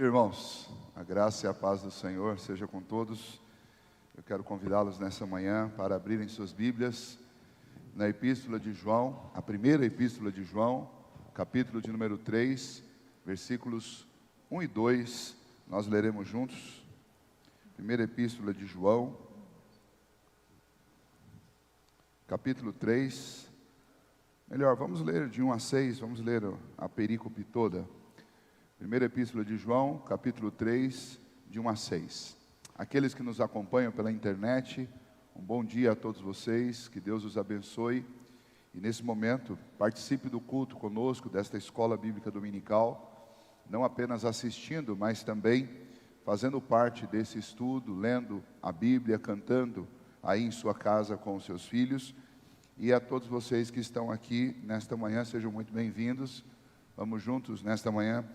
Irmãos, a graça e a paz do Senhor seja com todos. Eu quero convidá-los nessa manhã para abrirem suas Bíblias na Epístola de João, a primeira Epístola de João, capítulo de número 3, versículos 1 e 2, nós leremos juntos. Primeira Epístola de João, capítulo 3, melhor, vamos ler de 1 a 6, vamos ler a perícope toda. Primeira Epístola de João, capítulo 3, de 1 a 6. Aqueles que nos acompanham pela internet, um bom dia a todos vocês, que Deus os abençoe. E nesse momento, participe do culto conosco, desta escola bíblica dominical, não apenas assistindo, mas também fazendo parte desse estudo, lendo a Bíblia, cantando aí em sua casa com os seus filhos. E a todos vocês que estão aqui nesta manhã, sejam muito bem-vindos. Vamos juntos nesta manhã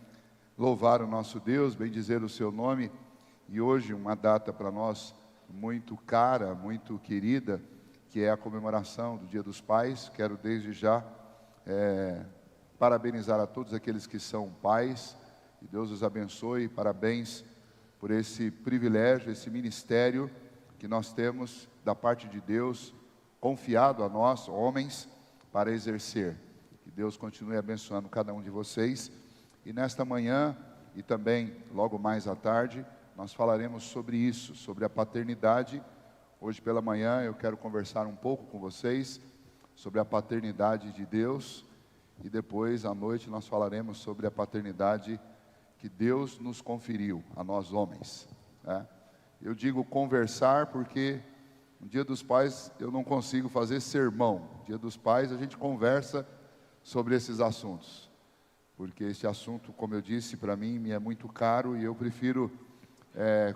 louvar o nosso Deus, bendizer o seu nome. E hoje uma data para nós muito cara, muito querida, que é a comemoração do Dia dos Pais. Quero desde já parabenizar a todos aqueles que são pais, que Deus os abençoe. Parabéns por esse privilégio, esse ministério que nós temos da parte de Deus, confiado a nós, homens, para exercer. Que Deus continue abençoando cada um de vocês. E nesta manhã, e também logo mais à tarde, nós falaremos sobre isso, sobre a paternidade. Hoje pela manhã eu quero conversar um pouco com vocês sobre a paternidade de Deus. E depois à noite nós falaremos sobre a paternidade que Deus nos conferiu, a nós homens, né? Eu digo conversar porque no Dia dos Pais eu não consigo fazer sermão. No Dia dos Pais a gente conversa sobre esses assuntos. Porque este assunto, como eu disse, para mim me é muito caro e eu prefiro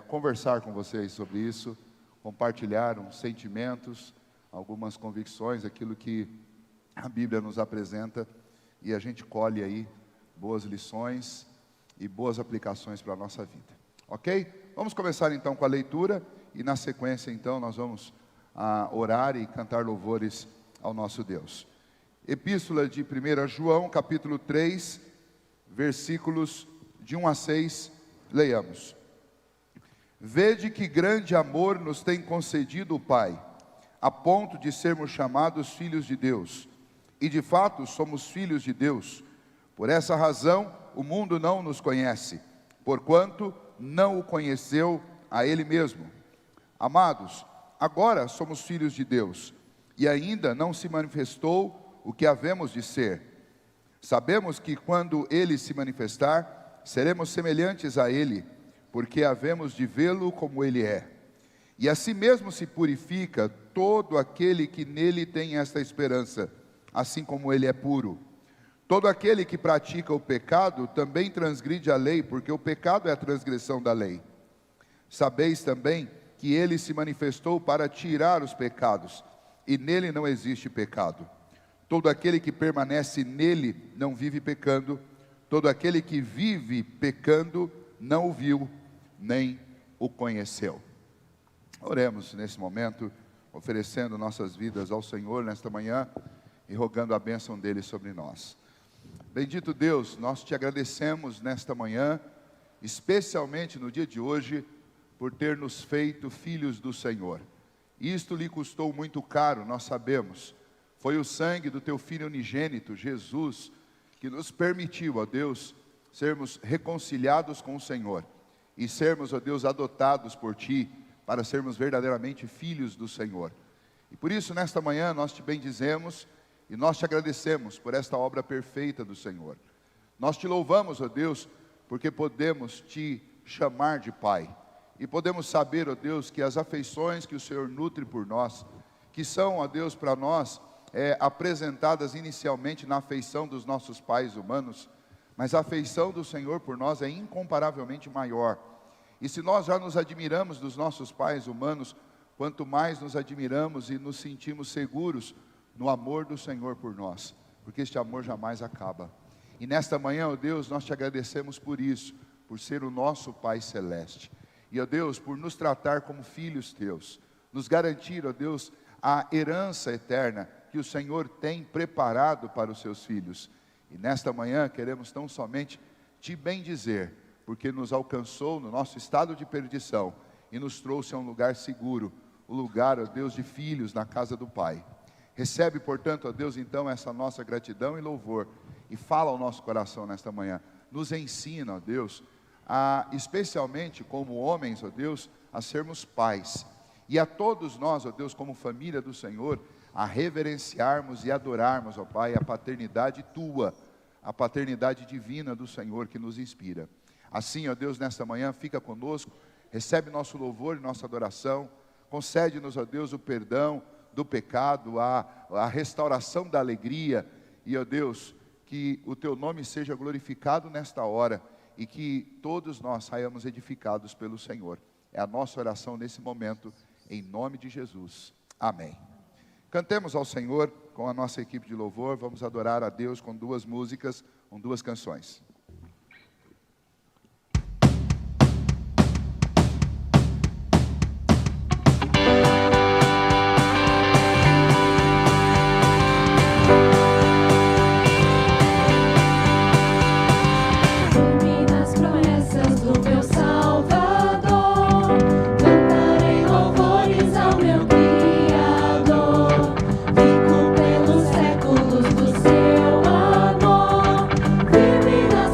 conversar com vocês sobre isso, compartilhar uns sentimentos, algumas convicções, aquilo que a Bíblia nos apresenta, e a gente colhe aí boas lições e boas aplicações para a nossa vida. Ok? Vamos começar então com a leitura e na sequência então nós vamos orar e cantar louvores ao nosso Deus. Epístola de 1 João, capítulo 3, versículos de 1 a 6, leiamos. Vede que grande amor nos tem concedido o Pai, a ponto de sermos chamados filhos de Deus, e de fato somos filhos de Deus. Por essa razão o mundo não nos conhece, porquanto não o conheceu a Ele mesmo. Amados, agora somos filhos de Deus, e ainda não se manifestou o que havemos de ser. Sabemos que quando Ele se manifestar, seremos semelhantes a Ele, porque havemos de vê-lo como Ele é. E assim mesmo se purifica todo aquele que nele tem esta esperança, assim como Ele é puro. Todo aquele que pratica o pecado também transgride a lei, porque o pecado é a transgressão da lei. Sabeis também que Ele se manifestou para tirar os pecados, e nele não existe pecado. Todo aquele que permanece nele não vive pecando. Todo aquele que vive pecando não o viu, nem o conheceu. Oremos nesse momento, oferecendo nossas vidas ao Senhor nesta manhã e rogando a bênção dele sobre nós. Bendito Deus, nós te agradecemos nesta manhã, especialmente no dia de hoje, por ter nos feito filhos do Senhor. Isto lhe custou muito caro, nós sabemos. Foi o sangue do teu Filho unigênito, Jesus, que nos permitiu, ó Deus, sermos reconciliados com o Senhor. E sermos, ó Deus, adotados por Ti, para sermos verdadeiramente filhos do Senhor. E por isso, nesta manhã, nós te bendizemos e nós te agradecemos por esta obra perfeita do Senhor. Nós te louvamos, ó Deus, porque podemos te chamar de Pai. E podemos saber, ó Deus, que as afeições que o Senhor nutre por nós, que são, ó Deus, para nós, apresentadas inicialmente na afeição dos nossos pais humanos, mas a afeição do Senhor por nós é incomparavelmente maior. E se nós já nos admiramos dos nossos pais humanos, quanto mais nos admiramos e nos sentimos seguros no amor do Senhor por nós, porque este amor jamais acaba. E nesta manhã, ó Deus, nós te agradecemos por isso, por ser o nosso Pai Celeste. E, ó Deus, por nos tratar como filhos teus, nos garantir, ó Deus, a herança eterna que o Senhor tem preparado para os seus filhos. E nesta manhã queremos tão somente te bendizer, porque nos alcançou no nosso estado de perdição e nos trouxe a um lugar seguro, o lugar, ó Deus, de filhos na casa do Pai. Recebe, portanto, ó Deus, então, essa nossa gratidão e louvor, e fala ao nosso coração nesta manhã. Nos ensina, ó Deus, especialmente como homens, ó Deus, a sermos pais. E a todos nós, ó Deus, como família do Senhor, a reverenciarmos e adorarmos, ó Pai, a paternidade Tua, a paternidade divina do Senhor que nos inspira. Assim, ó Deus, nesta manhã, fica conosco, recebe nosso louvor e nossa adoração, concede-nos, ó Deus, o perdão do pecado, a restauração da alegria, e, ó Deus, que o Teu nome seja glorificado nesta hora, e que todos nós saiamos edificados pelo Senhor. É a nossa oração nesse momento, em nome de Jesus. Amém. Cantemos ao Senhor com a nossa equipe de louvor. Vamos adorar a Deus com duas músicas, com duas canções. Pelos séculos do seu amor, firme nas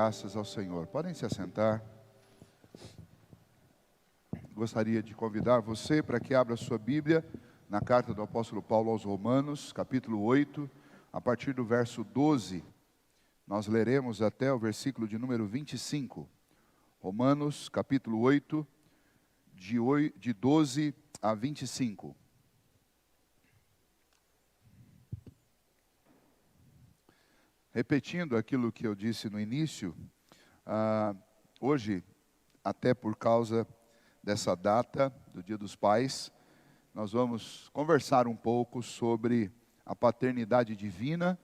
graças ao Senhor. Podem se assentar. Gostaria de convidar você para que abra sua Bíblia na carta do apóstolo Paulo aos Romanos, capítulo 8, a partir do verso 12. Nós leremos até o versículo de número 25. Romanos, capítulo 8, de 12 a 25. Repetindo aquilo que eu disse no início, hoje, até por causa dessa data do Dia dos Pais, nós vamos conversar um pouco sobre a paternidade divina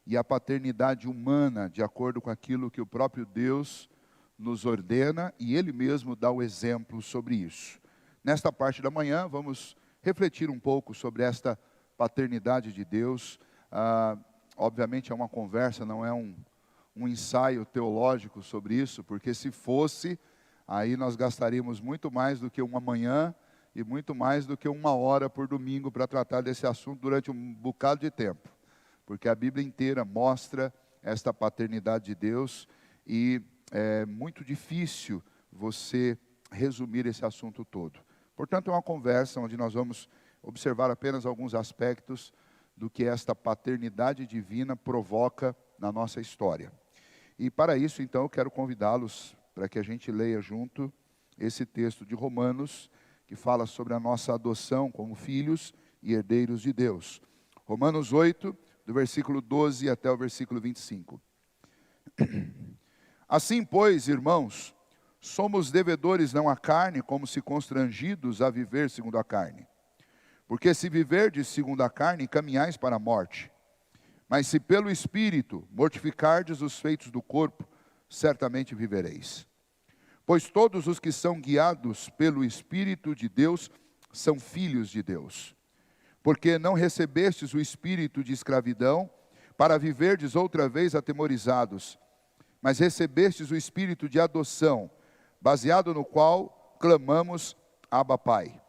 e a paternidade humana, de acordo com aquilo que o próprio Deus nos ordena, e Ele mesmo dá o exemplo sobre isso. Nesta parte da manhã, vamos refletir um pouco sobre esta paternidade de Deus. Obviamente é uma conversa, não é um ensaio teológico sobre isso, porque se fosse, aí nós gastaríamos muito mais do que uma manhã e muito mais do que uma hora por domingo para tratar desse assunto durante um bocado de tempo. Porque a Bíblia inteira mostra esta paternidade de Deus e é muito difícil você resumir esse assunto todo. Portanto, é uma conversa onde nós vamos observar apenas alguns aspectos do que esta paternidade divina provoca na nossa história. E para isso, então, eu quero convidá-los para que a gente leia junto esse texto de Romanos, que fala sobre a nossa adoção como filhos e herdeiros de Deus. Romanos 8, do versículo 12 até o versículo 25. Assim, pois, irmãos, somos devedores não à carne, como se constrangidos a viver segundo a carne. Porque se viverdes segundo a carne, caminhais para a morte. Mas se pelo Espírito mortificardes os feitos do corpo, certamente vivereis. Pois todos os que são guiados pelo Espírito de Deus são filhos de Deus. Porque não recebestes o espírito de escravidão para viverdes outra vez atemorizados, mas recebestes o espírito de adoção, baseado no qual clamamos Abba Pai.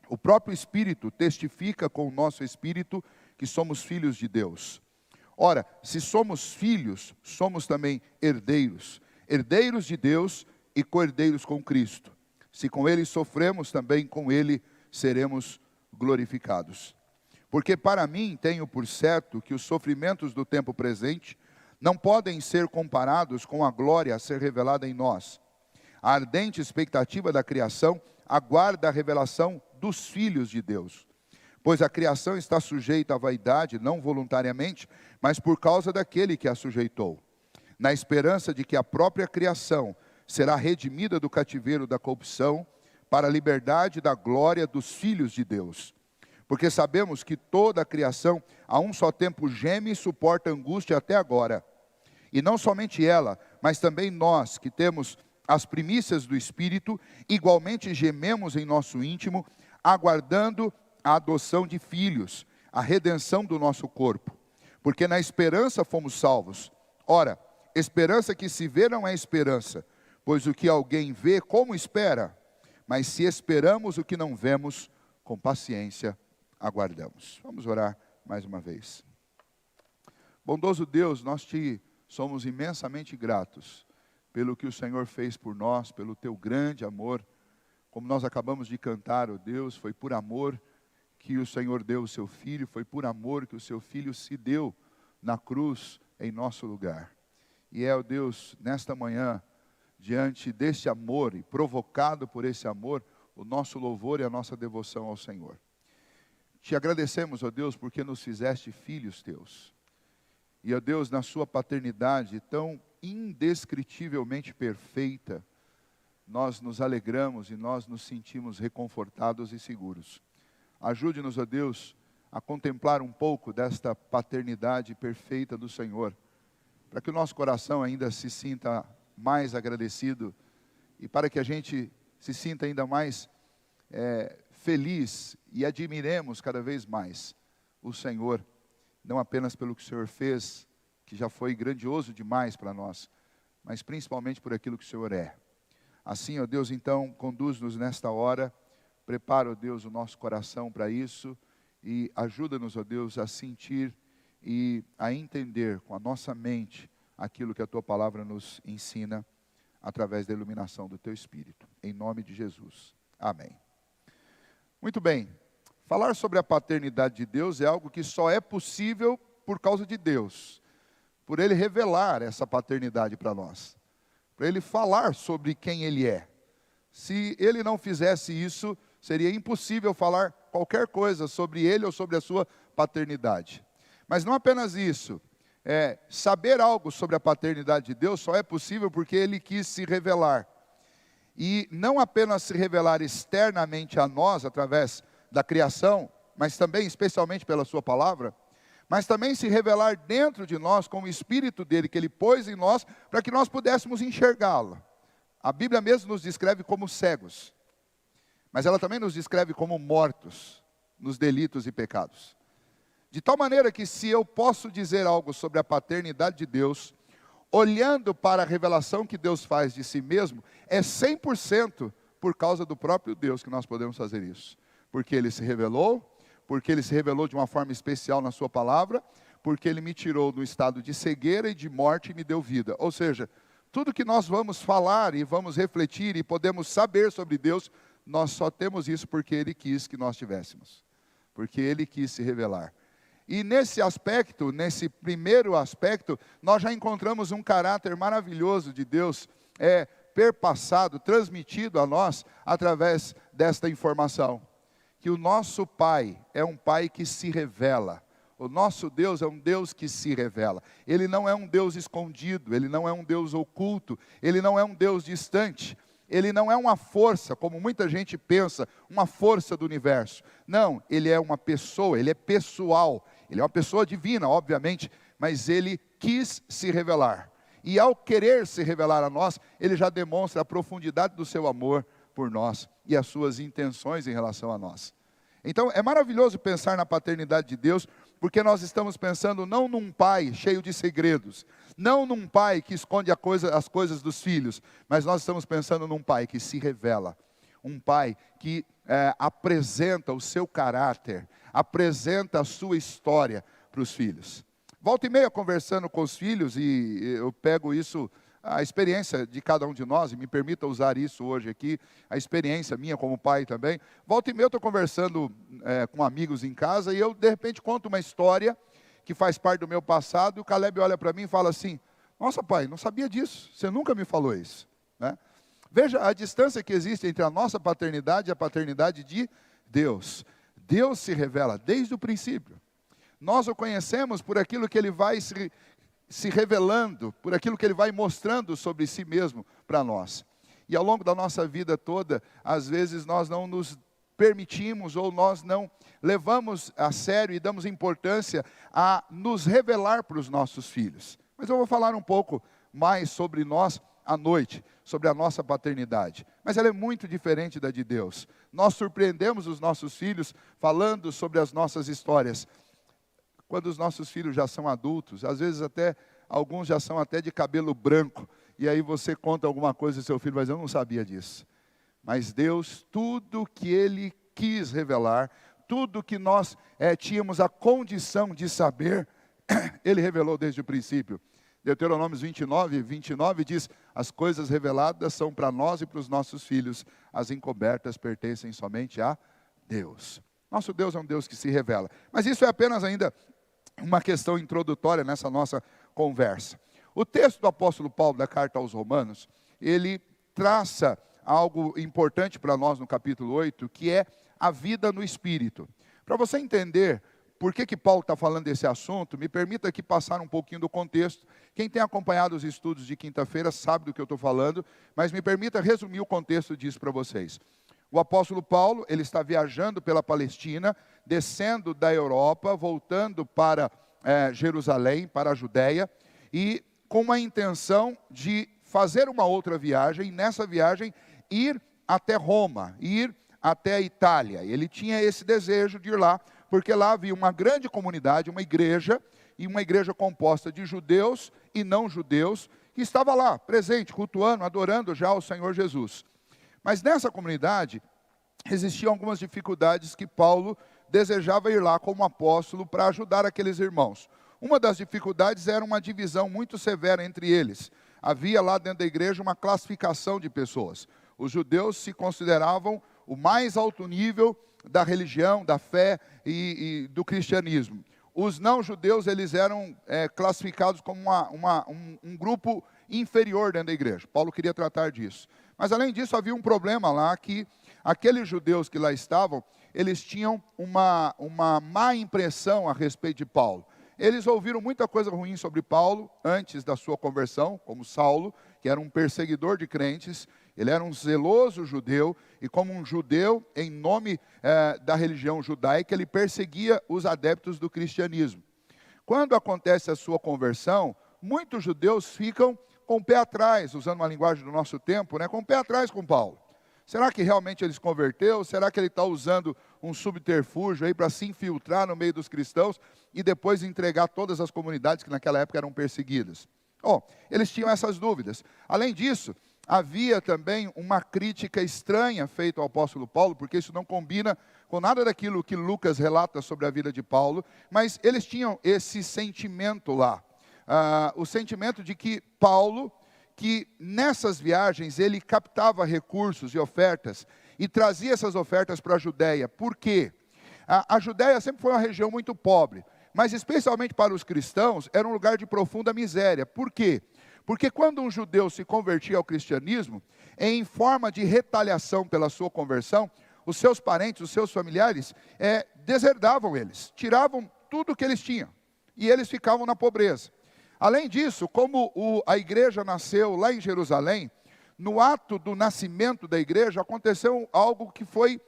O próprio Espírito testifica com o nosso espírito que somos filhos de Deus. Ora, se somos filhos, somos também herdeiros, herdeiros de Deus e co-herdeiros com Cristo. Se com Ele sofremos, também com Ele seremos glorificados. Porque para mim tenho por certo que os sofrimentos do tempo presente não podem ser comparados com a glória a ser revelada em nós. A ardente expectativa da criação aguarda a revelação dos filhos de Deus. Pois a criação está sujeita à vaidade, não voluntariamente, mas por causa daquele que a sujeitou, na esperança de que a própria criação será redimida do cativeiro da corrupção, para a liberdade da glória dos filhos de Deus. Porque sabemos que toda a criação, a um só tempo, geme e suporta angústia até agora. E não somente ela, mas também nós, que temos as primícias do Espírito, igualmente gememos em nosso íntimo, aguardando a adoção de filhos, a redenção do nosso corpo. Porque na esperança fomos salvos. Ora, esperança que se vê não é esperança, pois o que alguém vê, como espera? Mas se esperamos o que não vemos, com paciência aguardamos. Vamos orar mais uma vez. Bondoso Deus, nós te somos imensamente gratos pelo que o Senhor fez por nós, pelo teu grande amor. Como nós acabamos de cantar, ó Deus, foi por amor que o Senhor deu o seu Filho, foi por amor que o seu Filho se deu na cruz em nosso lugar. E ó Deus, nesta manhã, diante deste amor e provocado por esse amor, o nosso louvor e a nossa devoção ao Senhor. Te agradecemos, ó Deus, porque nos fizeste filhos teus. E, ó Deus, na sua paternidade tão indescritivelmente perfeita, nós nos alegramos e nós nos sentimos reconfortados e seguros. Ajude-nos, ó Deus, a contemplar um pouco desta paternidade perfeita do Senhor, para que o nosso coração ainda se sinta mais agradecido e para que a gente se sinta ainda mais feliz e admiremos cada vez mais o Senhor, não apenas pelo que o Senhor fez, que já foi grandioso demais para nós, mas principalmente por aquilo que o Senhor é. Assim, ó Deus, então, conduz-nos nesta hora, prepara, ó Deus, o nosso coração para isso e ajuda-nos, ó Deus, a sentir e a entender com a nossa mente aquilo que a tua palavra nos ensina através da iluminação do teu Espírito. Em nome de Jesus. Amém. Muito bem. Falar sobre a paternidade de Deus é algo que só é possível por causa de Deus. Por Ele revelar essa paternidade para nós. Para Ele falar sobre quem Ele é. Se Ele não fizesse isso, seria impossível falar qualquer coisa sobre Ele ou sobre a sua paternidade. Mas não apenas isso. Saber algo sobre a paternidade de Deus só é possível porque Ele quis se revelar. E não apenas se revelar externamente a nós, através da criação, mas também, especialmente pela sua palavra, mas também se revelar dentro de nós com o Espírito dele, que Ele pôs em nós, para que nós pudéssemos enxergá-lo. A Bíblia mesmo nos descreve como cegos, mas ela também nos descreve como mortos nos delitos e pecados. De tal maneira que se eu posso dizer algo sobre a paternidade de Deus, olhando para a revelação que Deus faz de si mesmo, é 100% por causa do próprio Deus que nós podemos fazer isso. Porque Ele se revelou, porque Ele se revelou de uma forma especial na sua palavra, porque Ele me tirou do estado de cegueira e de morte e me deu vida. Ou seja, tudo que nós vamos falar e vamos refletir e podemos saber sobre Deus, nós só temos isso porque Ele quis que nós tivéssemos. Porque Ele quis se revelar. E nesse aspecto, nesse primeiro aspecto, nós já encontramos um caráter maravilhoso de Deus, perpassado, transmitido a nós através desta informação. Que o nosso Pai é um Pai que se revela. O nosso Deus é um Deus que se revela. Ele não é um Deus escondido, Ele não é um Deus oculto, Ele não é um Deus distante. Ele não é uma força, como muita gente pensa, uma força do universo. Não, Ele é uma pessoa, Ele é pessoal. Ele é uma pessoa divina, obviamente, mas Ele quis se revelar. E ao querer se revelar a nós, Ele já demonstra a profundidade do seu amor por nós e as suas intenções em relação a nós. Então é maravilhoso pensar na paternidade de Deus, porque nós estamos pensando não num pai cheio de segredos, não num pai que esconde as coisas dos filhos, mas nós estamos pensando num pai que se revela, um pai que apresenta o seu caráter, apresenta a sua história para os filhos. Volta e meia conversando com os filhos, e eu pego isso, a experiência de cada um de nós, e me permita usar isso hoje aqui, a experiência minha como pai também. Volta e meia eu estou conversando com amigos em casa, e eu de repente conto uma história que faz parte do meu passado, e o Caleb olha para mim e fala assim: nossa pai, não sabia disso, você nunca me falou isso, né? Veja a distância que existe entre a nossa paternidade e a paternidade de Deus. Deus se revela desde o princípio. Nós o conhecemos por aquilo que Ele vai se revelando, por aquilo que Ele vai mostrando sobre si mesmo para nós. E ao longo da nossa vida toda, às vezes nós não nos permitimos ou nós não levamos a sério e damos importância a nos revelar para os nossos filhos. Mas eu vou falar um pouco mais sobre nós à noite, sobre a nossa paternidade. Mas ela é muito diferente da de Deus. Nós surpreendemos os nossos filhos falando sobre as nossas histórias. Quando os nossos filhos já são adultos, às vezes até, alguns já são até de cabelo branco, e aí você conta alguma coisa e seu filho vai dizer: eu não sabia disso. Mas Deus, tudo que Ele quis revelar, tudo que nós tínhamos a condição de saber, Ele revelou desde o princípio. Deuteronômio 29 diz: as coisas reveladas são para nós e para os nossos filhos, as encobertas pertencem somente a Deus. Nosso Deus é um Deus que se revela. Mas isso é apenas ainda uma questão introdutória nessa nossa conversa. O texto do apóstolo Paulo, da carta aos Romanos, ele traça algo importante para nós no capítulo 8, que é a vida no Espírito. Para você entender por que Paulo está falando desse assunto, me permita aqui passar um pouquinho do contexto. Quem tem acompanhado os estudos de quinta-feira sabe do que eu estou falando, mas me permita resumir o contexto disso para vocês. O apóstolo Paulo, ele está viajando pela Palestina, descendo da Europa, voltando para Jerusalém, para a Judéia, e com a intenção de fazer uma outra viagem, e nessa viagem ir até Roma, ir até a Itália. Ele tinha esse desejo de ir lá, porque lá havia uma grande comunidade, uma igreja, e uma igreja composta de judeus e não judeus, que estava lá, presente, cultuando, adorando já o Senhor Jesus. Mas nessa comunidade, existiam algumas dificuldades que Paulo desejava ir lá como apóstolo para ajudar aqueles irmãos. uma das dificuldades era uma divisão muito severa entre eles. Havia lá dentro da igreja uma classificação de pessoas. Os judeus se consideravam o mais alto nível da religião, da fé e do cristianismo. Os não-judeus, eles eram classificados como um grupo inferior dentro da igreja. Paulo queria tratar disso. Mas além disso, havia um problema lá, que aqueles judeus que lá estavam, eles tinham uma má impressão a respeito de Paulo. Eles ouviram muita coisa ruim sobre Paulo antes da sua conversão, como Saulo, que era um perseguidor de crentes. Ele era um zeloso judeu, e como um judeu, em nome da religião judaica, ele perseguia os adeptos do cristianismo. Quando acontece a sua conversão, muitos judeus ficam com o pé atrás, usando uma linguagem do nosso tempo, com o pé atrás com Paulo. Será que realmente ele se converteu? Será que ele está usando um subterfúgio aí para se infiltrar no meio dos cristãos e depois entregar todas as comunidades que naquela época eram perseguidas? Eles tinham essas dúvidas. Além disso, havia também uma crítica estranha feita ao apóstolo Paulo, porque isso não combina com nada daquilo que Lucas relata sobre a vida de Paulo, mas eles tinham esse sentimento lá. O sentimento de que Paulo, que nessas viagens ele captava recursos e ofertas e trazia essas ofertas para a Judéia. Por quê? A Judéia sempre foi uma região muito pobre, mas especialmente para os cristãos era um lugar de profunda miséria. Por quê? Porque quando um judeu se convertia ao cristianismo, em forma de retaliação pela sua conversão, os seus parentes, os seus familiares, deserdavam eles, tiravam tudo que eles tinham, e eles ficavam na pobreza. Além disso, como a igreja nasceu lá em Jerusalém, no ato do nascimento da igreja aconteceu algo que foi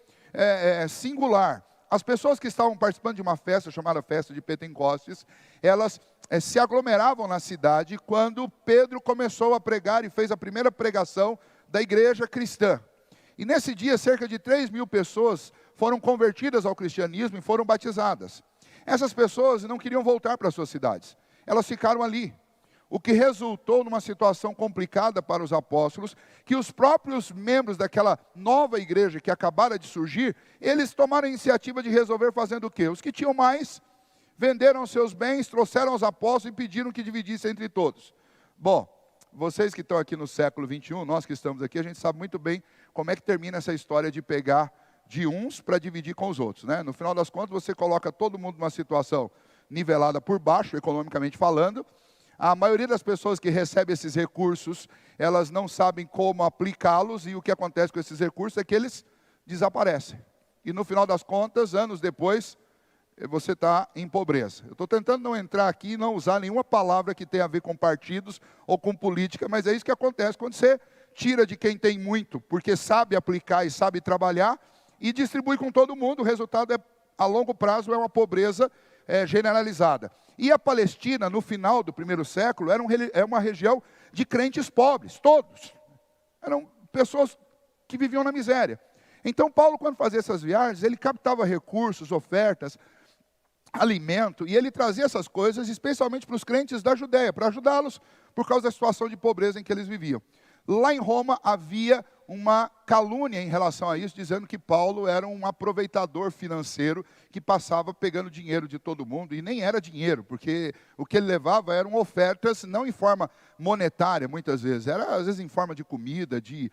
singular. As pessoas que estavam participando de uma festa chamada Festa de Pentecostes, elas se aglomeravam na cidade quando Pedro começou a pregar e fez a primeira pregação da igreja cristã. E nesse dia, cerca de 3.000 pessoas foram convertidas ao cristianismo e foram batizadas. Essas pessoas não queriam voltar para suas cidades. Elas ficaram ali, o que resultou numa situação complicada para os apóstolos, que os próprios membros daquela nova igreja que acabara de surgir, eles tomaram a iniciativa de resolver fazendo o quê? Os que tinham mais, venderam seus bens, trouxeram aos apóstolos e pediram que dividissem entre todos. Bom, vocês que estão aqui no século 21, nós que estamos aqui, a gente sabe muito bem como é que termina essa história de pegar de uns para dividir com os outros, né? No final das contas, você coloca todo mundo numa situação nivelada por baixo, economicamente falando. A maioria das pessoas que recebem esses recursos, elas não sabem como aplicá-los, e o que acontece com esses recursos é que eles desaparecem. E no final das contas, anos depois, você está em pobreza. Eu estou tentando não entrar aqui e não usar nenhuma palavra que tenha a ver com partidos ou com política, mas é isso que acontece quando você tira de quem tem muito, porque sabe aplicar e sabe trabalhar, e distribui com todo mundo. O resultado a longo prazo é uma pobreza generalizada. E a Palestina, no final do primeiro século, era uma região de crentes pobres, todos. Eram pessoas que viviam na miséria. Então Paulo, quando fazia essas viagens, ele captava recursos, ofertas, alimento, e ele trazia essas coisas especialmente para os crentes da Judéia, para ajudá-los por causa da situação de pobreza em que eles viviam. Lá em Roma havia uma calúnia em relação a isso, dizendo que Paulo era um aproveitador financeiro que passava pegando dinheiro de todo mundo, e nem era dinheiro, porque o que ele levava eram ofertas, não em forma monetária muitas vezes, era às vezes em forma de comida, de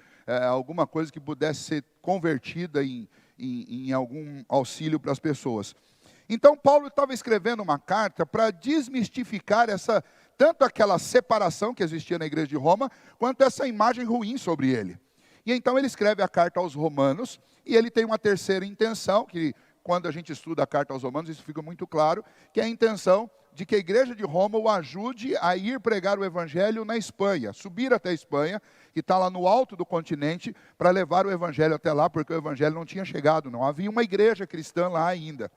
alguma coisa que pudesse ser convertida em algum auxílio para as pessoas. Então Paulo estava escrevendo uma carta para desmistificar tanto aquela separação que existia na igreja de Roma, quanto essa imagem ruim sobre ele. E então ele escreve a carta aos Romanos, e ele tem uma terceira intenção, que quando a gente estuda a carta aos Romanos, isso fica muito claro, que é a intenção de que a igreja de Roma o ajude a ir pregar o evangelho na Espanha, subir até a Espanha, que está lá no alto do continente, para levar o evangelho até lá, porque o evangelho não tinha chegado, não havia uma igreja cristã lá ainda.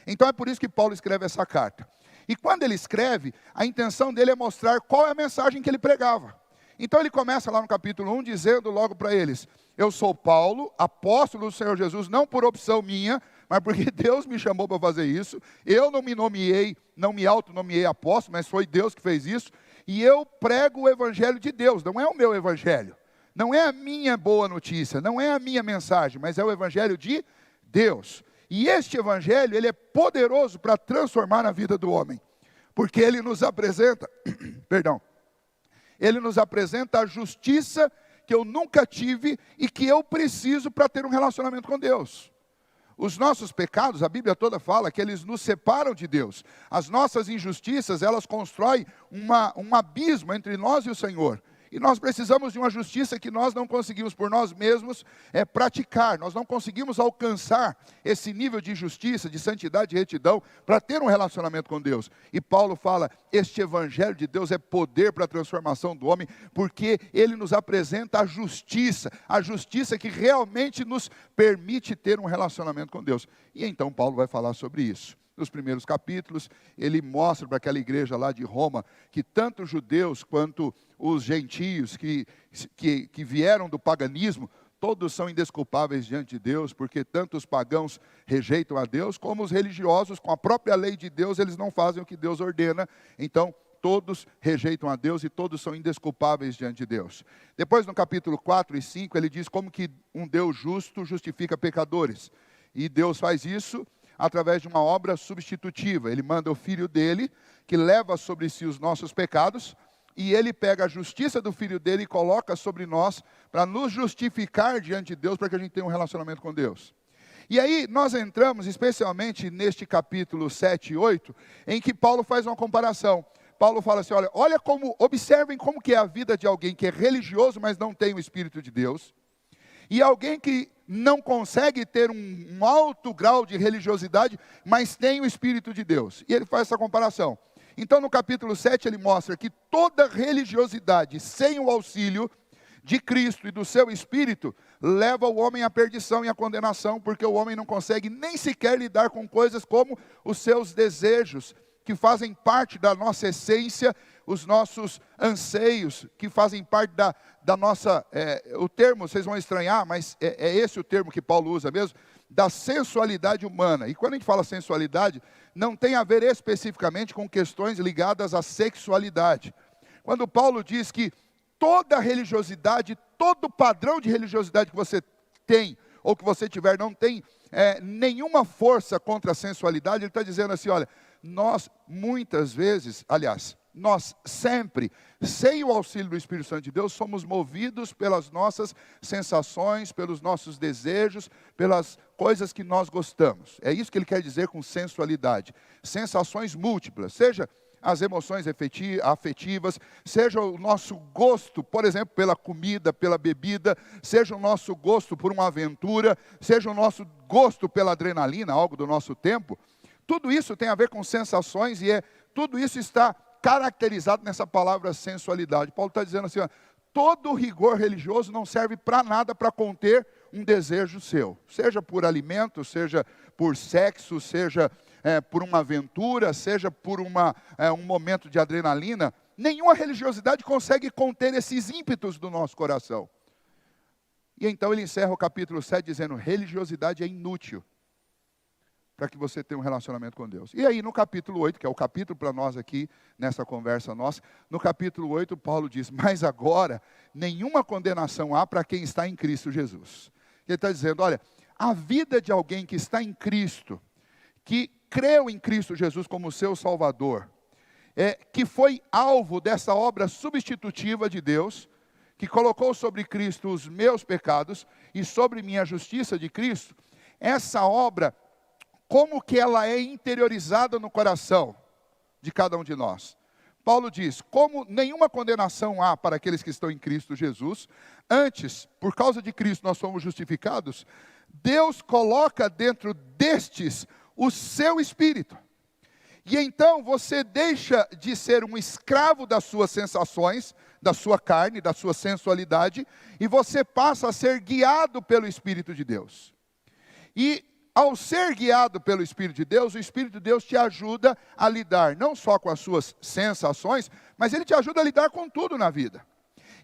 Então é por isso que Paulo escreve essa carta. E quando ele escreve, a intenção dele é mostrar qual é a mensagem que ele pregava. Então ele começa lá no capítulo 1, dizendo logo para eles: eu sou Paulo, apóstolo do Senhor Jesus, não por opção minha, mas porque Deus me chamou para fazer isso. Eu não me nomeei, não me autonomeei apóstolo, mas foi Deus que fez isso. E eu prego o evangelho de Deus, não é o meu evangelho. Não é a minha boa notícia, não é a minha mensagem, mas é o evangelho de Deus. E este evangelho, ele é poderoso para transformar a vida do homem. Porque ele nos apresenta, perdão, ele nos apresenta a justiça que eu nunca tive e que eu preciso para ter um relacionamento com Deus. Os nossos pecados, a Bíblia toda fala que eles nos separam de Deus. As nossas injustiças, elas constroem um abismo entre nós e o Senhor. E nós precisamos de uma justiça que nós não conseguimos por nós mesmos praticar. Nós não conseguimos alcançar esse nível de justiça, de santidade e retidão para ter um relacionamento com Deus. E Paulo fala, este evangelho de Deus é poder para a transformação do homem, porque ele nos apresenta a justiça que realmente nos permite ter um relacionamento com Deus. E então Paulo vai falar sobre isso. Nos primeiros capítulos, ele mostra para aquela igreja lá de Roma, que tanto os judeus quanto os gentios que vieram do paganismo, todos são indesculpáveis diante de Deus, porque tanto os pagãos rejeitam a Deus, como os religiosos, com a própria lei de Deus, eles não fazem o que Deus ordena. Então, todos rejeitam a Deus e todos são indesculpáveis diante de Deus. Depois, no capítulo 4 e 5, ele diz como que um Deus justo justifica pecadores. E Deus faz isso através de uma obra substitutiva. Ele manda o Filho dele, que leva sobre si os nossos pecados, e ele pega a justiça do Filho dele e coloca sobre nós, para nos justificar diante de Deus, para que a gente tenha um relacionamento com Deus. E aí nós entramos, especialmente neste capítulo 7 e 8, em que Paulo faz uma comparação. Paulo fala assim, observem como que é a vida de alguém que é religioso, mas não tem o Espírito de Deus, e alguém que não consegue ter um alto grau de religiosidade, mas tem o Espírito de Deus. E ele faz essa comparação. Então, no capítulo 7, ele mostra que toda religiosidade sem o auxílio de Cristo e do seu Espírito, leva o homem à perdição e à condenação, porque o homem não consegue nem sequer lidar com coisas como os seus desejos, que fazem parte da nossa essência, os nossos anseios, que fazem parte da nossa, o termo, vocês vão estranhar, mas é esse o termo que Paulo usa mesmo, da sensualidade humana. E quando a gente fala sensualidade, não tem a ver especificamente com questões ligadas à sexualidade. Quando Paulo diz que toda religiosidade, todo padrão de religiosidade que você tem, ou que você tiver, não tem nenhuma força contra a sensualidade, ele está dizendo assim, olha, nós muitas vezes, aliás, nós sempre, sem o auxílio do Espírito Santo de Deus, somos movidos pelas nossas sensações, pelos nossos desejos, pelas coisas que nós gostamos. É isso que ele quer dizer com sensualidade. Sensações múltiplas, seja as emoções afetivas, seja o nosso gosto, por exemplo, pela comida, pela bebida, seja o nosso gosto por uma aventura, seja o nosso gosto pela adrenalina, algo do nosso tempo. Tudo isso tem a ver com sensações e tudo isso está caracterizado nessa palavra sensualidade. Paulo está dizendo assim, todo rigor religioso não serve para nada para conter um desejo seu. Seja por alimento, seja por sexo, seja por uma aventura, seja por um momento de adrenalina. Nenhuma religiosidade consegue conter esses ímpetos do nosso coração. E então ele encerra o capítulo 7 dizendo, religiosidade é inútil para que você tenha um relacionamento com Deus. E aí no capítulo 8, que é o capítulo para nós aqui, nessa conversa nossa, no capítulo 8 Paulo diz, mas agora nenhuma condenação há para quem está em Cristo Jesus. Ele está dizendo, olha, a vida de alguém que está em Cristo, que creu em Cristo Jesus como seu Salvador, que foi alvo dessa obra substitutiva de Deus, que colocou sobre Cristo os meus pecados e sobre mim a justiça de Cristo, essa obra, como que ela é interiorizada no coração de cada um de nós. Paulo diz, como nenhuma condenação há para aqueles que estão em Cristo Jesus, antes, por causa de Cristo nós somos justificados, Deus coloca dentro destes o seu Espírito. E então você deixa de ser um escravo das suas sensações, da sua carne, da sua sensualidade, e você passa a ser guiado pelo Espírito de Deus. E ao ser guiado pelo Espírito de Deus, o Espírito de Deus te ajuda a lidar não só com as suas sensações, mas ele te ajuda a lidar com tudo na vida.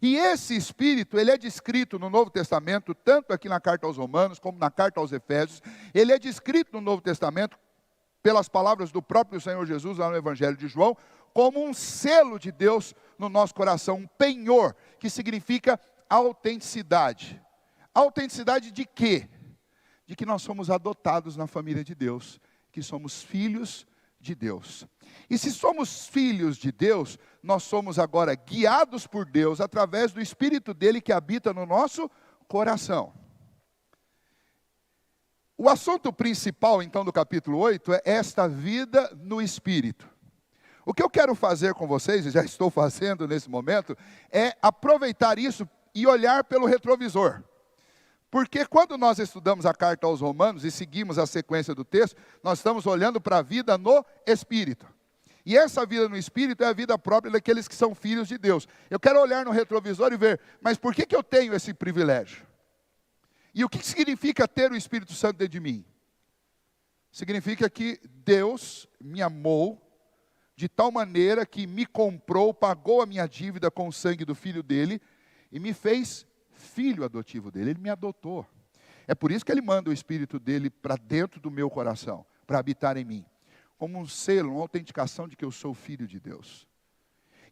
E esse Espírito, ele é descrito no Novo Testamento, tanto aqui na carta aos Romanos, como na carta aos Efésios, ele é descrito no Novo Testamento, pelas palavras do próprio Senhor Jesus, lá no Evangelho de João, como um selo de Deus no nosso coração, um penhor, que significa autenticidade. Autenticidade de quê? De que nós somos adotados na família de Deus, que somos filhos de Deus. E se somos filhos de Deus, nós somos agora guiados por Deus através do Espírito dele que habita no nosso coração. O assunto principal, então, do capítulo 8 é esta vida no Espírito. O que eu quero fazer com vocês, e já estou fazendo nesse momento, é aproveitar isso e olhar pelo retrovisor. Porque quando nós estudamos a carta aos Romanos e seguimos a sequência do texto, nós estamos olhando para a vida no Espírito. E essa vida no Espírito é a vida própria daqueles que são filhos de Deus. Eu quero olhar no retrovisor e ver, mas por que eu tenho esse privilégio? E o que significa ter o Espírito Santo dentro de mim? Significa que Deus me amou de tal maneira que me comprou, pagou a minha dívida com o sangue do Filho dele e me fez filho adotivo dele. Ele me adotou. É por isso que ele manda o Espírito dele para dentro do meu coração, para habitar em mim, como um selo, uma autenticação de que eu sou filho de Deus.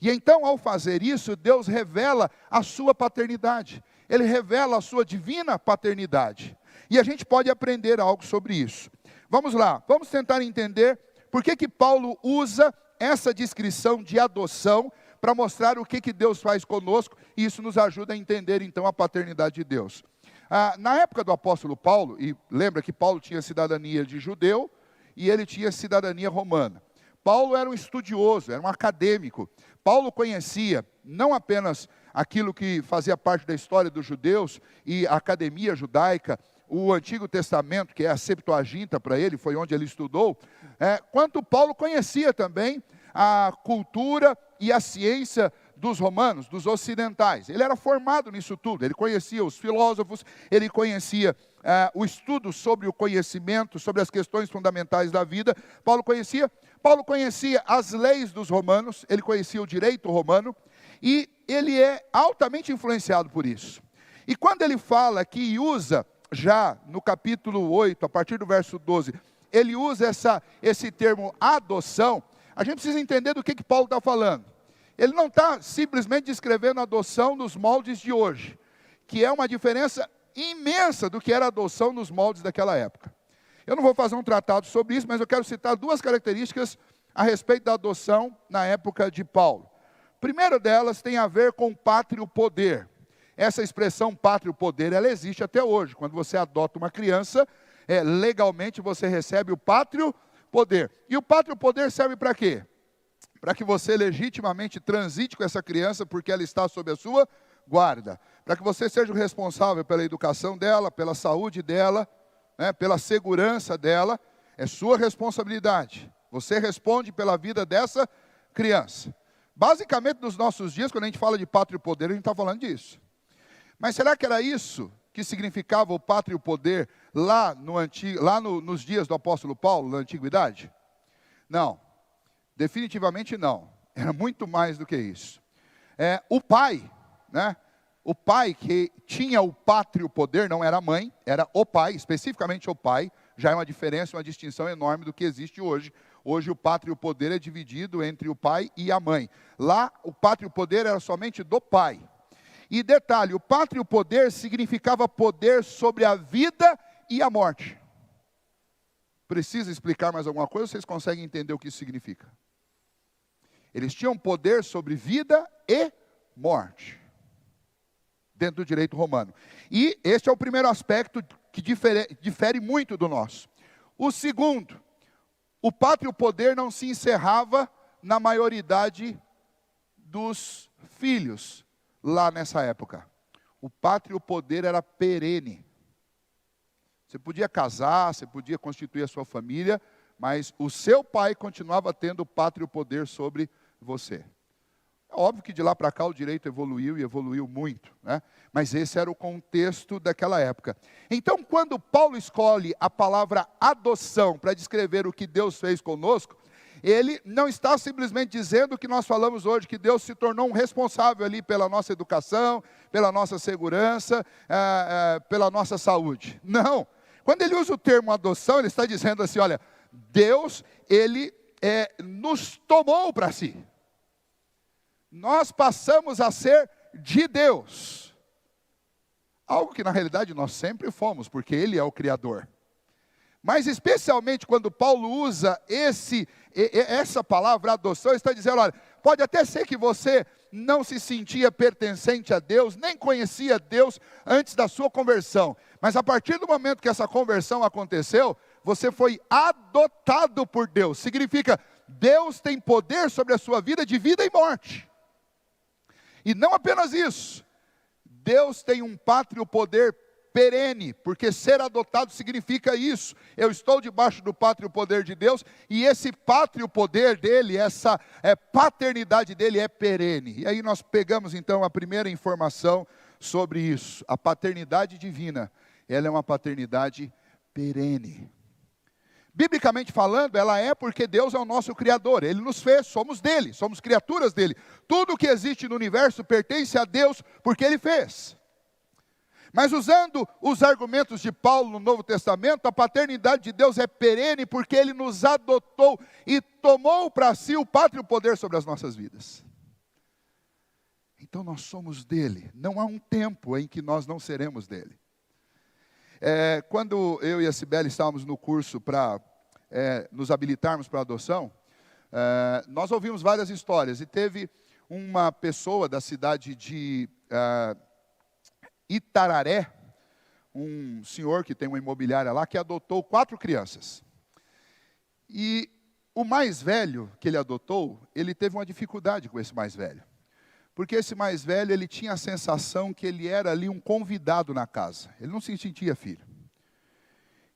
E então, ao fazer isso, Deus revela a sua paternidade. Ele revela a sua divina paternidade. E a gente pode aprender algo sobre isso. Vamos lá, vamos tentar entender por que Paulo usa essa descrição de adoção para mostrar o que Deus faz conosco, e isso nos ajuda a entender então a paternidade de Deus. Na época do apóstolo Paulo, e lembra que Paulo tinha cidadania de judeu, e ele tinha cidadania romana. Paulo era um estudioso, era um acadêmico. Paulo conhecia não apenas aquilo que fazia parte da história dos judeus e a academia judaica, o Antigo Testamento, que é a Septuaginta para ele, foi onde ele estudou, quanto Paulo conhecia também a cultura e a ciência dos romanos, dos ocidentais. Ele era formado nisso tudo, ele conhecia os filósofos, ele conhecia o estudo sobre o conhecimento, sobre as questões fundamentais da vida. Paulo conhecia as leis dos romanos, ele conhecia o direito romano, e ele é altamente influenciado por isso. E quando ele fala que usa, já no capítulo 8, a partir do verso 12, ele usa esse termo adoção, a gente precisa entender do que Paulo está falando. Ele não está simplesmente descrevendo a adoção nos moldes de hoje, que é uma diferença imensa do que era a adoção nos moldes daquela época. Eu não vou fazer um tratado sobre isso, mas eu quero citar duas características a respeito da adoção na época de Paulo. A primeira delas tem a ver com pátrio poder. Essa expressão pátrio poder, ela existe até hoje. Quando você adota uma criança, legalmente você recebe o pátrio poder. E o pátrio poder serve para quê? Para que você legitimamente transite com essa criança, porque ela está sob a sua guarda. Para que você seja o responsável pela educação dela, pela saúde dela, pela segurança dela, é sua responsabilidade. Você responde pela vida dessa criança. Basicamente, nos nossos dias, quando a gente fala de pátrio poder, a gente está falando disso. Mas será que era isso que significava o pátrio poder lá nos dias do apóstolo Paulo, na antiguidade? Não, definitivamente não. Era muito mais do que isso. O pai, o pai que tinha o pátrio poder, não era a mãe, era o pai, especificamente o pai, já é uma diferença, uma distinção enorme do que existe hoje. Hoje o pátrio poder é dividido entre o pai e a mãe. Lá o pátrio poder era somente do pai. E detalhe, o pátrio poder significava poder sobre a vida e a morte. Precisa explicar mais alguma coisa? Vocês conseguem entender o que isso significa? Eles tinham poder sobre vida e morte, dentro do direito romano. E este é o primeiro aspecto que difere muito do nosso. O segundo, o pátrio poder não se encerrava na maioridade dos filhos, lá nessa época. O pátrio poder era perene. Você podia casar, você podia constituir a sua família, mas o seu pai continuava tendo o pátrio poder sobre você. É óbvio que de lá para cá o direito evoluiu e evoluiu muito, mas esse era o contexto daquela época. Então, quando Paulo escolhe a palavra adoção para descrever o que Deus fez conosco, ele não está simplesmente dizendo o que nós falamos hoje, que Deus se tornou um responsável ali pela nossa educação, pela nossa segurança, pela nossa saúde. Não. Quando ele usa o termo adoção, ele está dizendo assim, olha, Deus, ele nos tomou para si. Nós passamos a ser de Deus. Algo que na realidade nós sempre fomos, porque Ele é o Criador. Mas especialmente quando Paulo usa essa palavra adoção, ele está dizendo, olha, pode até ser que você não se sentia pertencente a Deus, nem conhecia Deus antes da sua conversão. Mas a partir do momento que essa conversão aconteceu, você foi adotado por Deus. Significa, Deus tem poder sobre a sua vida de vida e morte. E não apenas isso, Deus tem um pátrio poder perene, porque ser adotado significa isso. Eu estou debaixo do pátrio poder de Deus, e esse pátrio poder dele, essa paternidade dele é perene. E aí nós pegamos então a primeira informação sobre isso. A paternidade divina, ela é uma paternidade perene. Biblicamente falando, ela é porque Deus é o nosso Criador, Ele nos fez, somos dele, somos criaturas dele. Tudo que existe no universo pertence a Deus porque Ele fez. Mas usando os argumentos de Paulo no Novo Testamento, a paternidade de Deus é perene porque Ele nos adotou e tomou para si o pátrio poder sobre as nossas vidas. Então nós somos dele, não há um tempo em que nós não seremos dele. Quando eu e a Cibele estávamos no curso para nos habilitarmos para a adoção, nós ouvimos várias histórias, e teve uma pessoa da cidade de Itararé, um senhor que tem uma imobiliária lá, que adotou 4 crianças. E o mais velho que ele adotou, ele teve uma dificuldade com esse mais velho. Porque esse mais velho, ele tinha a sensação que ele era ali um convidado na casa. Ele não se sentia filho.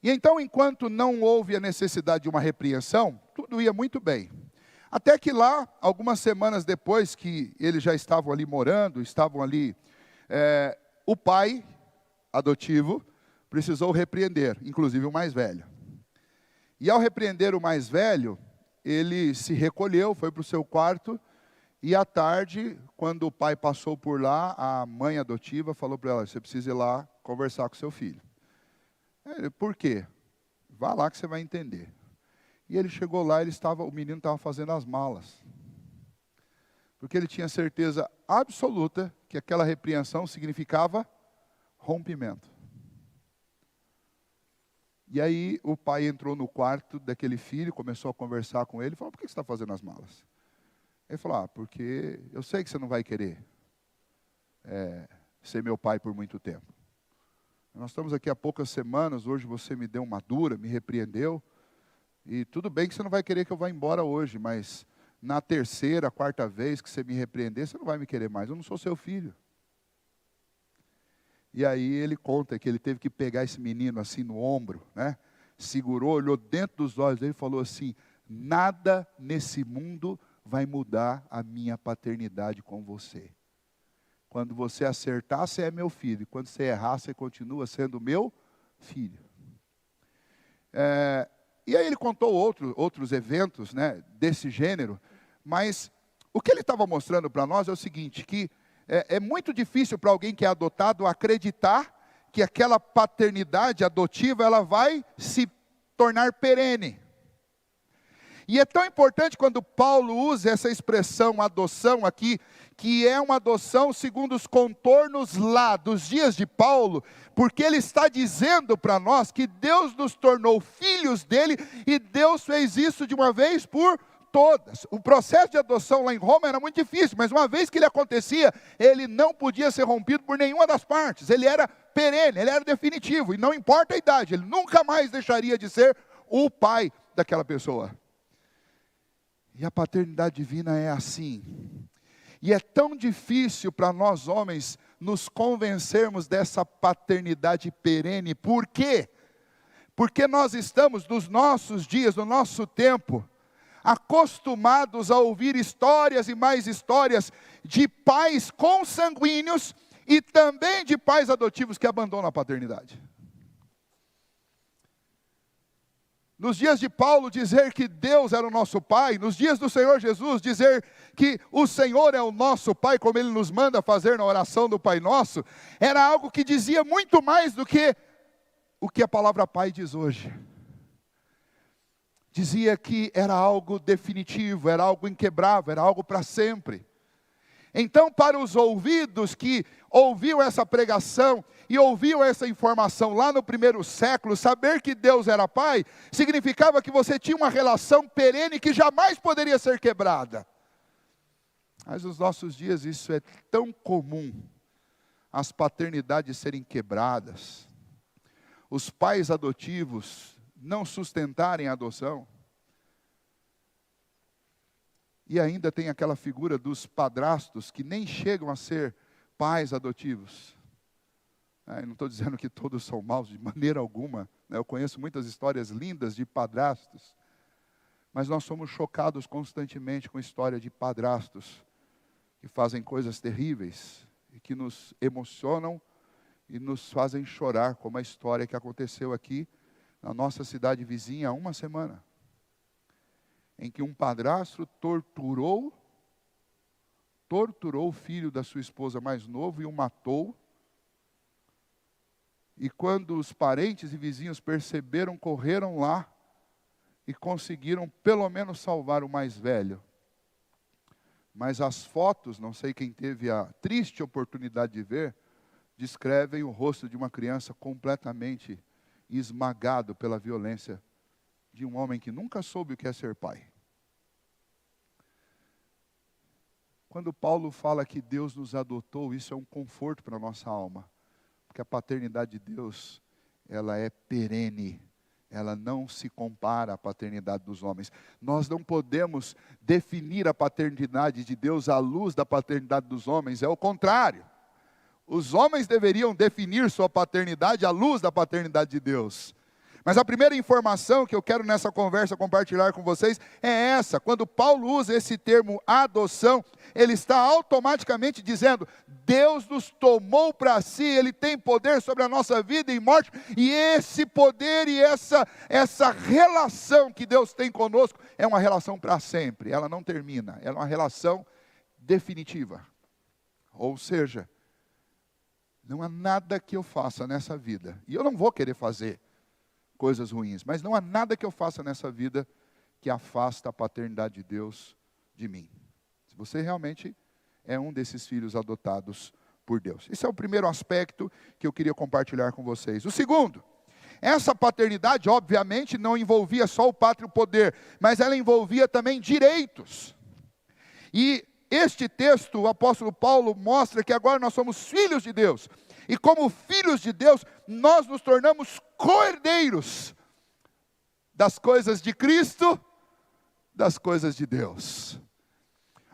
E então, enquanto não houve a necessidade de uma repreensão, tudo ia muito bem. Até que lá, algumas semanas depois que eles já estavam ali morando, estavam ali, o pai adotivo precisou repreender, inclusive o mais velho. E ao repreender o mais velho, ele se recolheu, foi para o seu quarto. E à tarde, quando o pai passou por lá, a mãe adotiva falou para ela, você precisa ir lá conversar com seu filho. Ele, por quê? Vá lá que você vai entender. E ele chegou lá, o menino estava fazendo as malas. Porque ele tinha certeza absoluta que aquela repreensão significava rompimento. E aí o pai entrou no quarto daquele filho, começou a conversar com ele, e falou, por que você está fazendo as malas? Ele falou, porque eu sei que você não vai querer ser meu pai por muito tempo. Nós estamos aqui há poucas semanas, hoje você me deu uma dura, me repreendeu. E tudo bem que você não vai querer que eu vá embora hoje, mas na 3ª, 4ª vez que você me repreender, você não vai me querer mais, eu não sou seu filho. E aí ele conta que ele teve que pegar esse menino assim no ombro, né? Segurou, olhou dentro dos olhos dele e falou assim, nada nesse mundo vai mudar a minha paternidade com você. Quando você acertar, você é meu filho. Quando você errar, você continua sendo meu filho. E aí ele contou outros eventos, né, desse gênero. Mas o que ele estava mostrando para nós é o seguinte, que é muito difícil para alguém que é adotado acreditar que aquela paternidade adotiva ela vai se tornar perene. E é tão importante quando Paulo usa essa expressão adoção aqui, que é uma adoção segundo os contornos lá dos dias de Paulo, porque ele está dizendo para nós que Deus nos tornou filhos dele e Deus fez isso de uma vez por todas. O processo de adoção lá em Roma era muito difícil, mas uma vez que ele acontecia, ele não podia ser rompido por nenhuma das partes. Ele era perene, ele era definitivo, e não importa a idade, ele nunca mais deixaria de ser o pai daquela pessoa. E a paternidade divina é assim. E é tão difícil para nós homens nos convencermos dessa paternidade perene. Por quê? Porque nós estamos nos nossos dias, no nosso tempo, acostumados a ouvir histórias e mais histórias de pais consanguíneos e também de pais adotivos que abandonam a paternidade. Nos dias de Paulo, dizer que Deus era o nosso Pai, nos dias do Senhor Jesus, dizer que o Senhor é o nosso Pai, como Ele nos manda fazer na oração do Pai Nosso, era algo que dizia muito mais do que o que a palavra Pai diz hoje. Dizia que era algo definitivo, era algo inquebrável, era algo para sempre. Então, para os ouvidos que ouviam essa pregação e ouviam essa informação lá no primeiro século, saber que Deus era Pai, significava que você tinha uma relação perene que jamais poderia ser quebrada. Mas nos nossos dias isso é tão comum, as paternidades serem quebradas, os pais adotivos não sustentarem a adoção, e ainda tem aquela figura dos padrastos que nem chegam a ser pais adotivos. Eu não estou dizendo que todos são maus de maneira alguma, né? Eu conheço muitas histórias lindas de padrastos, mas nós somos chocados constantemente com a história de padrastos que fazem coisas terríveis e que nos emocionam e nos fazem chorar, como a história que aconteceu aqui na nossa cidade vizinha há uma semana, em que um padrasto torturou o filho da sua esposa mais novo e o matou. E quando os parentes e vizinhos perceberam, correram lá e conseguiram pelo menos salvar o mais velho. Mas as fotos, não sei quem teve a triste oportunidade de ver, descrevem o rosto de uma criança completamente esmagado pela violência de um homem que nunca soube o que é ser pai. Quando Paulo fala que Deus nos adotou, isso é um conforto para a nossa alma. Porque a paternidade de Deus, ela é perene. Ela não se compara à paternidade dos homens. Nós não podemos definir a paternidade de Deus à luz da paternidade dos homens. É o contrário. Os homens deveriam definir sua paternidade à luz da paternidade de Deus. Mas a primeira informação que eu quero nessa conversa compartilhar com vocês é essa. Quando Paulo usa esse termo adoção, ele está automaticamente dizendo: Deus nos tomou para si, Ele tem poder sobre a nossa vida e morte, e esse poder e essa relação que Deus tem conosco é uma relação para sempre, ela não termina, ela é uma relação definitiva. Ou seja, não há nada que eu faça nessa vida, e eu não vou querer fazer coisas ruins, mas não há nada que eu faça nessa vida que afasta a paternidade de Deus de mim. Se você realmente é um desses filhos adotados por Deus. Esse é o primeiro aspecto que eu queria compartilhar com vocês. O segundo, essa paternidade obviamente não envolvia só o pátrio poder, mas ela envolvia também direitos. E este texto, o apóstolo Paulo mostra que agora nós somos filhos de Deus. E como filhos de Deus, nós nos tornamos co-herdeiros das coisas de Cristo, das coisas de Deus.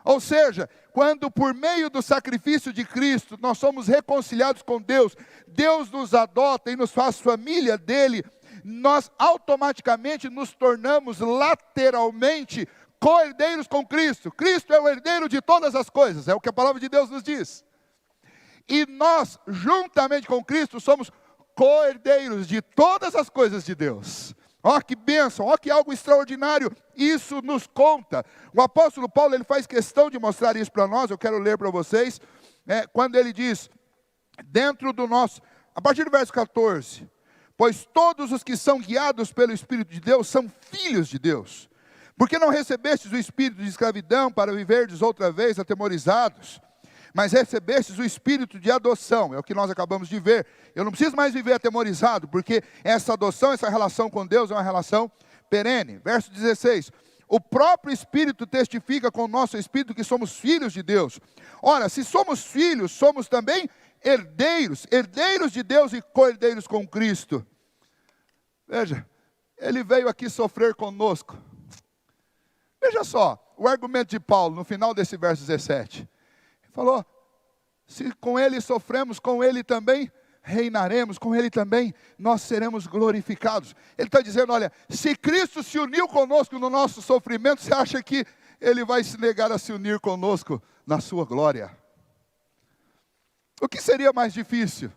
Ou seja, quando por meio do sacrifício de Cristo nós somos reconciliados com Deus, Deus nos adota e nos faz família dele, nós automaticamente nos tornamos lateralmente co-herdeiros com Cristo. Cristo é o herdeiro de todas as coisas, é o que a palavra de Deus nos diz. E nós, juntamente com Cristo, somos co-herdeiros de todas as coisas de Deus. Ó que bênção, ó que algo extraordinário isso nos conta. O apóstolo Paulo, ele faz questão de mostrar isso para nós. Eu quero ler para vocês, quando ele diz, dentro do nosso, a partir do verso 14, pois todos os que são guiados pelo Espírito de Deus são filhos de Deus. Porque não recebestes o espírito de escravidão para viverdes outra vez atemorizados, mas recebestes o espírito de adoção, é o que nós acabamos de ver. Eu não preciso mais viver atemorizado, porque essa adoção, essa relação com Deus é uma relação perene. Verso 16, o próprio Espírito testifica com o nosso Espírito que somos filhos de Deus. Ora, se somos filhos, somos também herdeiros, herdeiros de Deus e co-herdeiros com Cristo. Veja, Ele veio aqui sofrer conosco. Veja só, o argumento de Paulo no final desse verso 17. Falou, se com Ele sofremos, com Ele também reinaremos, com Ele também nós seremos glorificados. Ele está dizendo, olha, se Cristo se uniu conosco no nosso sofrimento, você acha que Ele vai se negar a se unir conosco na sua glória? O que seria mais difícil?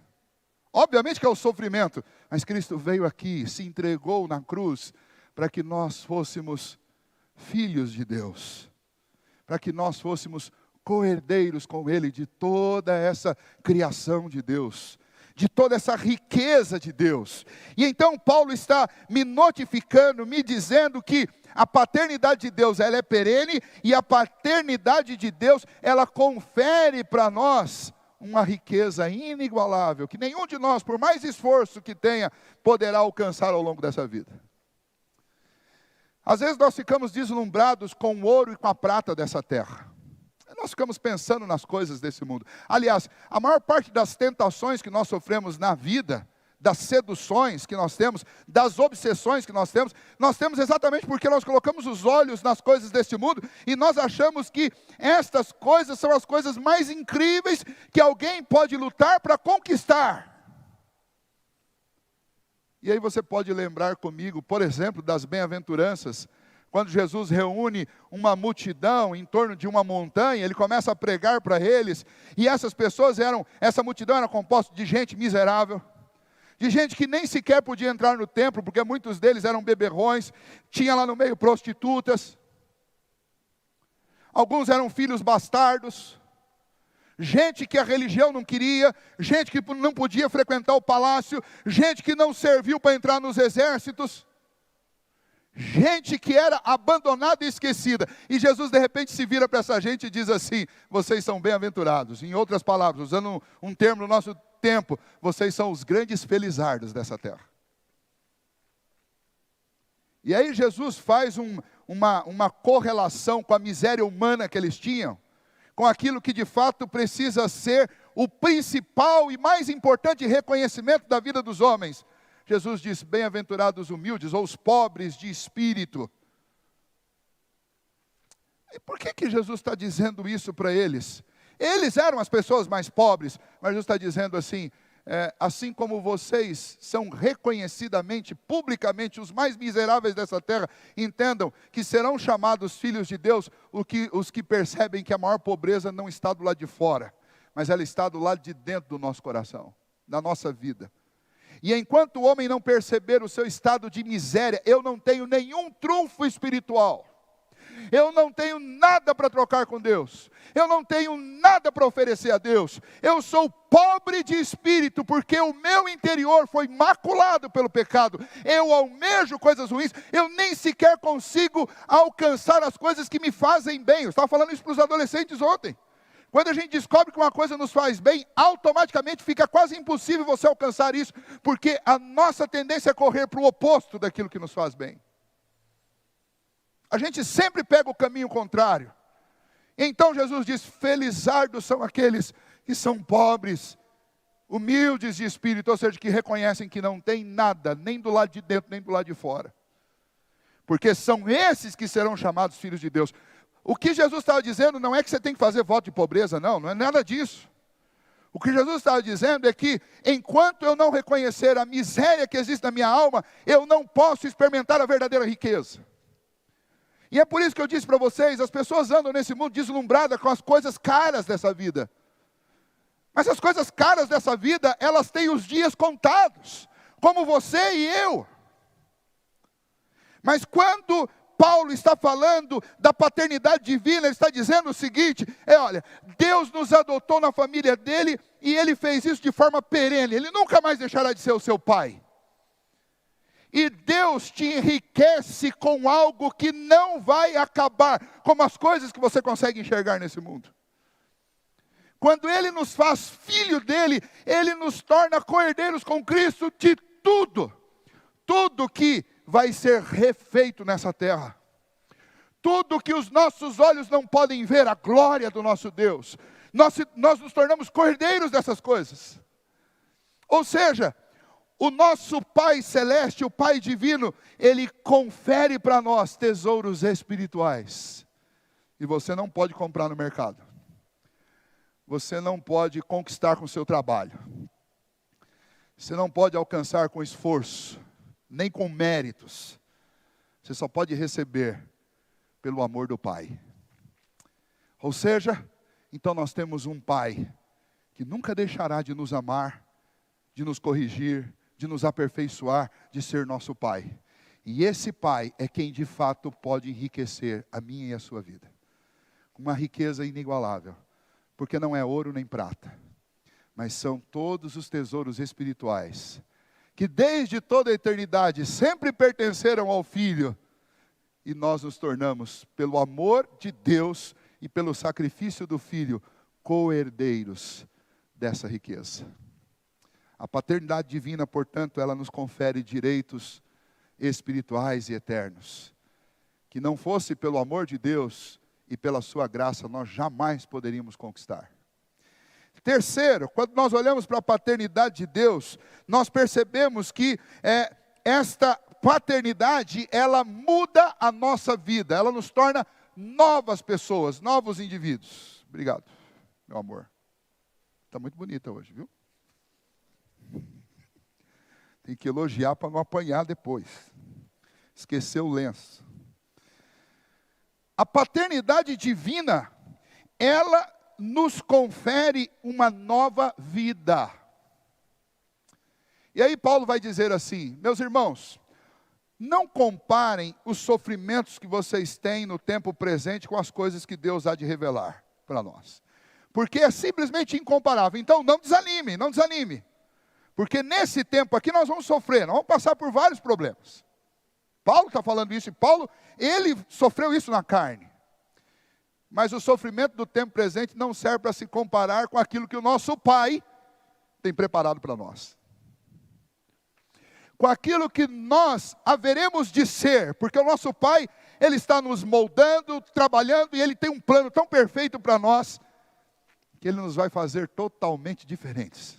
Obviamente que é o sofrimento, mas Cristo veio aqui, se entregou na cruz, para que nós fôssemos filhos de Deus, para que nós fôssemos co-herdeiros com Ele de toda essa criação de Deus. de toda essa riqueza de Deus. E então Paulo está me notificando, me dizendo que a paternidade de Deus, ela é perene, e a paternidade de Deus, ela confere para nós uma riqueza inigualável, que nenhum de nós, por mais esforço que tenha, poderá alcançar ao longo dessa vida. Às vezes nós ficamos deslumbrados com o ouro e com a prata dessa terra. Nós ficamos pensando nas coisas desse mundo. Aliás, a maior parte das tentações que nós sofremos na vida, das seduções que nós temos, das obsessões que nós temos exatamente porque nós colocamos os olhos nas coisas deste mundo e nós achamos que estas coisas são as coisas mais incríveis que alguém pode lutar para conquistar. E aí você pode lembrar comigo, por exemplo, das bem-aventuranças. Quando Jesus reúne uma multidão em torno de uma montanha, ele começa a pregar para eles, e essa multidão era composta de gente miserável, de gente que nem sequer podia entrar no templo, porque muitos deles eram beberrões, tinha lá no meio prostitutas, alguns eram filhos bastardos, gente que a religião não queria, gente que não podia frequentar o palácio, gente que não serviu para entrar nos exércitos, gente que era abandonada e esquecida. E Jesus de repente se vira para essa gente e diz assim: vocês são bem-aventurados. Em outras palavras, usando um termo no nosso tempo, vocês são os grandes felizardos dessa terra. E aí Jesus faz uma correlação com a miséria humana que eles tinham, com aquilo que de fato precisa ser o principal e mais importante reconhecimento da vida dos homens. Jesus diz: bem-aventurados os humildes, ou os pobres de espírito. E por que Jesus está dizendo isso para eles? Eles eram as pessoas mais pobres, mas Jesus está dizendo assim: assim como vocês são reconhecidamente, publicamente, os mais miseráveis dessa terra, entendam que serão chamados filhos de Deus os que percebem que a maior pobreza não está do lado de fora, mas ela está do lado de dentro do nosso coração, da nossa vida. E enquanto o homem não perceber o seu estado de miséria, eu não tenho nenhum trunfo espiritual, eu não tenho nada para trocar com Deus, eu não tenho nada para oferecer a Deus, eu sou pobre de espírito, porque o meu interior foi maculado pelo pecado, eu almejo coisas ruins, eu nem sequer consigo alcançar as coisas que me fazem bem. Eu estava falando isso para os adolescentes ontem. Quando a gente descobre que uma coisa nos faz bem, automaticamente fica quase impossível você alcançar isso, porque a nossa tendência é correr para o oposto daquilo que nos faz bem. A gente sempre pega o caminho contrário. Então Jesus diz: felizardos são aqueles que são pobres, humildes de espírito, ou seja, que reconhecem que não tem nada, nem do lado de dentro, nem do lado de fora. Porque são esses que serão chamados filhos de Deus. O que Jesus estava dizendo não é que você tem que fazer voto de pobreza, não é nada disso. O que Jesus estava dizendo é que, enquanto eu não reconhecer a miséria que existe na minha alma, eu não posso experimentar a verdadeira riqueza. E é por isso que eu disse para vocês, as pessoas andam nesse mundo deslumbradas com as coisas caras dessa vida. Mas as coisas caras dessa vida, elas têm os dias contados, como você e eu. Mas quando Paulo está falando da paternidade divina, ele está dizendo o seguinte: olha, Deus nos adotou na família dele, e ele fez isso de forma perene, ele nunca mais deixará de ser o seu pai. E Deus te enriquece com algo que não vai acabar, como as coisas que você consegue enxergar nesse mundo. Quando Ele nos faz filho dele, Ele nos torna co-herdeiros com Cristo de tudo. Tudo que vai ser refeito nessa terra. Tudo que os nossos olhos não podem ver, a glória do nosso Deus. Nós nos tornamos co-herdeiros dessas coisas. Ou seja, o nosso Pai Celeste, o Pai Divino, Ele confere para nós tesouros espirituais. E você não pode comprar no mercado. Você não pode conquistar com o seu trabalho. Você não pode alcançar com esforço, nem com méritos. Você só pode receber pelo amor do Pai. Ou seja, então nós temos um Pai que nunca deixará de nos amar, de nos corrigir, de nos aperfeiçoar, de ser nosso Pai. E esse Pai é quem de fato pode enriquecer a minha e a sua vida. Uma riqueza inigualável, porque não é ouro nem prata, mas são todos os tesouros espirituais, que desde toda a eternidade sempre pertenceram ao Filho, e nós nos tornamos, pelo amor de Deus e pelo sacrifício do Filho, co-herdeiros dessa riqueza. A paternidade divina, portanto, ela nos confere direitos espirituais e eternos, que não fosse pelo amor de Deus e pela sua graça, nós jamais poderíamos conquistar. Terceiro, quando nós olhamos para a paternidade de Deus, nós percebemos que esta paternidade, ela muda a nossa vida, ela nos torna novas pessoas, novos indivíduos. Obrigado, meu amor. Está muito bonita hoje, viu? Tem que elogiar para não apanhar depois. Esqueceu o lenço. A paternidade divina, ela nos confere uma nova vida. E aí Paulo vai dizer assim: meus irmãos, não comparem os sofrimentos que vocês têm no tempo presente com as coisas que Deus há de revelar para nós. Porque é simplesmente incomparável. Então não desanime, não desanime. Porque nesse tempo aqui nós vamos sofrer, nós vamos passar por vários problemas. Paulo está falando isso, e Paulo, ele sofreu isso na carne. Mas o sofrimento do tempo presente não serve para se comparar com aquilo que o nosso Pai tem preparado para nós. Com aquilo que nós haveremos de ser, porque o nosso Pai, Ele está nos moldando, trabalhando, e Ele tem um plano tão perfeito para nós, que Ele nos vai fazer totalmente diferentes.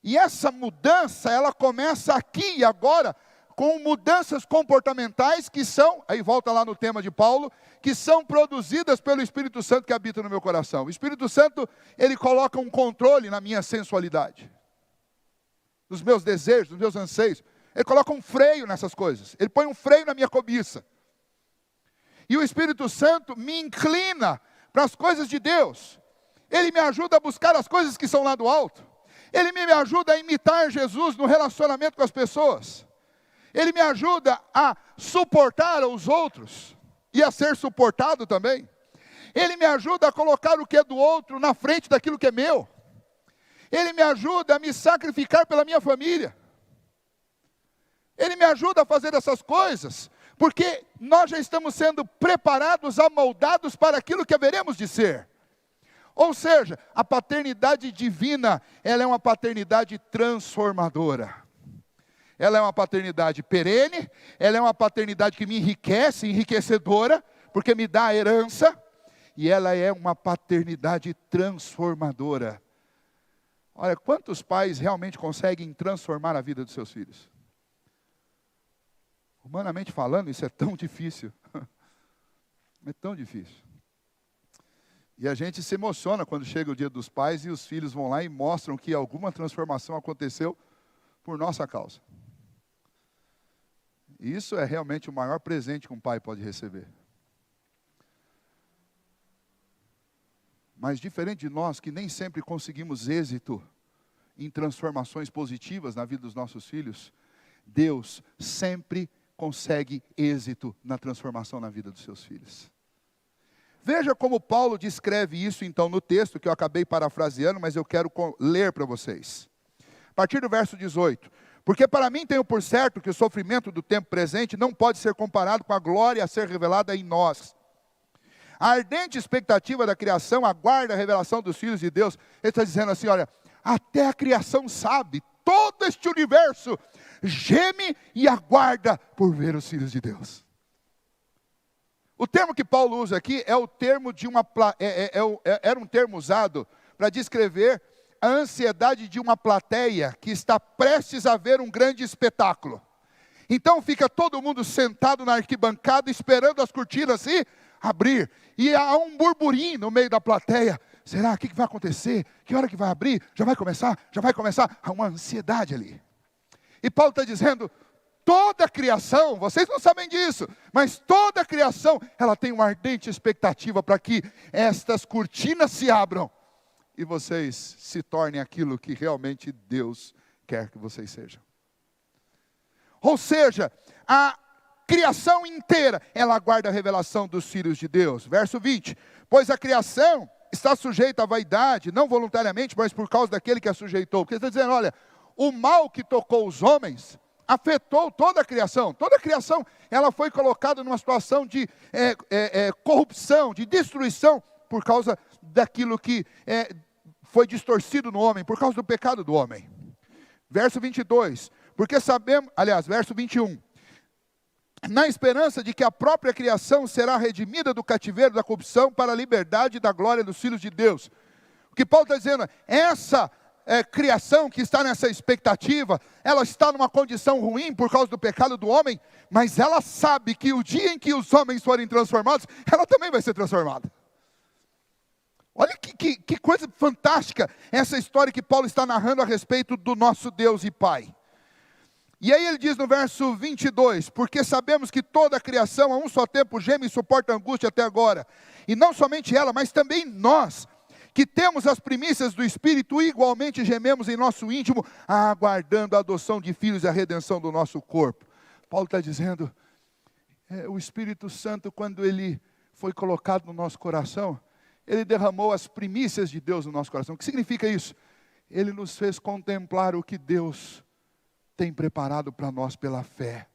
E essa mudança, ela começa aqui e agora, com mudanças comportamentais que são, aí volta lá no tema de Paulo, que são produzidas pelo Espírito Santo que habita no meu coração. O Espírito Santo, ele coloca um controle na minha sensualidade, nos meus desejos, nos meus anseios. Ele coloca um freio nessas coisas, ele põe um freio na minha cobiça. E o Espírito Santo me inclina para as coisas de Deus. Ele me ajuda a buscar as coisas que são lá do alto. Ele me ajuda a imitar Jesus no relacionamento com as pessoas. Ele me ajuda a suportar os outros e a ser suportado também. Ele me ajuda a colocar o que é do outro na frente daquilo que é meu. Ele me ajuda a me sacrificar pela minha família. Ele me ajuda a fazer essas coisas, porque nós já estamos sendo preparados, amoldados para aquilo que haveremos de ser. Ou seja, a paternidade divina, ela é uma paternidade transformadora. Ela é uma paternidade perene, ela é uma paternidade que me enriquece, enriquecedora, porque me dá a herança, e ela é uma paternidade transformadora. Olha, quantos pais realmente conseguem transformar a vida dos seus filhos? Humanamente falando, isso é tão difícil. É tão difícil. E a gente se emociona quando chega o dia dos pais e os filhos vão lá e mostram que alguma transformação aconteceu por nossa causa. E isso é realmente o maior presente que um pai pode receber. Mas diferente de nós, que nem sempre conseguimos êxito em transformações positivas na vida dos nossos filhos, Deus sempre consegue êxito na transformação na vida dos seus filhos. Veja como Paulo descreve isso então no texto que eu acabei parafraseando, mas eu quero ler para vocês. A partir do verso 18. Porque para mim tenho por certo que o sofrimento do tempo presente não pode ser comparado com a glória a ser revelada em nós. A ardente expectativa da criação aguarda a revelação dos filhos de Deus. Ele está dizendo assim, olha, até a criação sabe, todo este universo geme e aguarda por ver os filhos de Deus. O termo que Paulo usa aqui é o termo de era um termo usado para descrever a ansiedade de uma plateia que está prestes a ver um grande espetáculo. Então fica todo mundo sentado na arquibancada esperando as cortinas se abrir. E há um burburinho no meio da plateia. Será? O que vai acontecer? Que hora que vai abrir? Já vai começar? Já vai começar? Há uma ansiedade ali. E Paulo está dizendo, toda a criação, vocês não sabem disso, mas toda a criação, ela tem uma ardente expectativa para que estas cortinas se abram e vocês se tornem aquilo que realmente Deus quer que vocês sejam. Ou seja, a criação inteira, ela aguarda a revelação dos filhos de Deus. Verso 20, pois a criação está sujeita à vaidade, não voluntariamente, mas por causa daquele que a sujeitou. Porque ele está dizendo, olha, o mal que tocou os homens afetou toda a criação. Toda a criação, ela foi colocada numa situação de corrupção, de destruição, por causa daquilo que foi distorcido no homem, por causa do pecado do homem. Verso 22, porque sabemos, aliás, verso 21, na esperança de que a própria criação será redimida do cativeiro da corrupção para a liberdade da glória dos filhos de Deus. O que Paulo está dizendo, essa criação que está nessa expectativa, ela está numa condição ruim por causa do pecado do homem, mas ela sabe que o dia em que os homens forem transformados, ela também vai ser transformada. Olha que coisa fantástica essa história que Paulo está narrando a respeito do nosso Deus e Pai. E aí ele diz no verso 22, porque sabemos que toda a criação a um só tempo geme e suporta angústia até agora. E não somente ela, mas também nós, que temos as primícias do Espírito, igualmente gememos em nosso íntimo, aguardando a adoção de filhos e a redenção do nosso corpo. Paulo está dizendo, o Espírito Santo, quando ele foi colocado no nosso coração, ele derramou as primícias de Deus no nosso coração. O que significa isso? Ele nos fez contemplar o que Deus tem preparado para nós pela fé.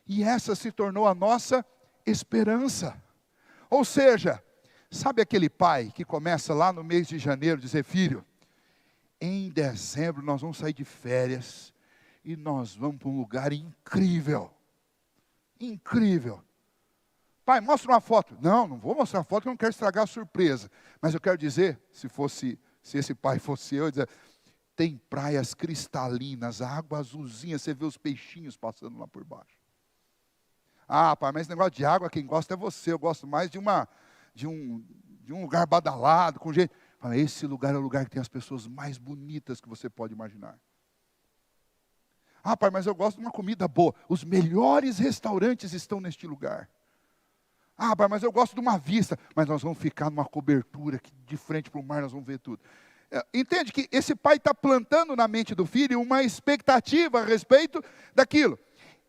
E essa se tornou a nossa esperança. Ou seja, sabe aquele pai que começa lá no mês de janeiro, dizer, filho, em dezembro nós vamos sair de férias e nós vamos para um lugar incrível. Incrível. Pai, mostra uma foto. Não vou mostrar uma foto, que eu não quero estragar a surpresa. Mas eu quero dizer, se esse pai fosse eu dizer, tem praias cristalinas, a água azulzinha, você vê os peixinhos passando lá por baixo. Ah, pai, mas esse negócio de água, quem gosta é você. Eu gosto mais de um lugar badalado, com gente. Esse lugar é o lugar que tem as pessoas mais bonitas que você pode imaginar. Ah, pai, mas eu gosto de uma comida boa. Os melhores restaurantes estão neste lugar. Ah, pai, mas eu gosto de uma vista. Mas nós vamos ficar numa cobertura que de frente para o mar nós vamos ver tudo. Entende que esse pai está plantando na mente do filho uma expectativa a respeito daquilo.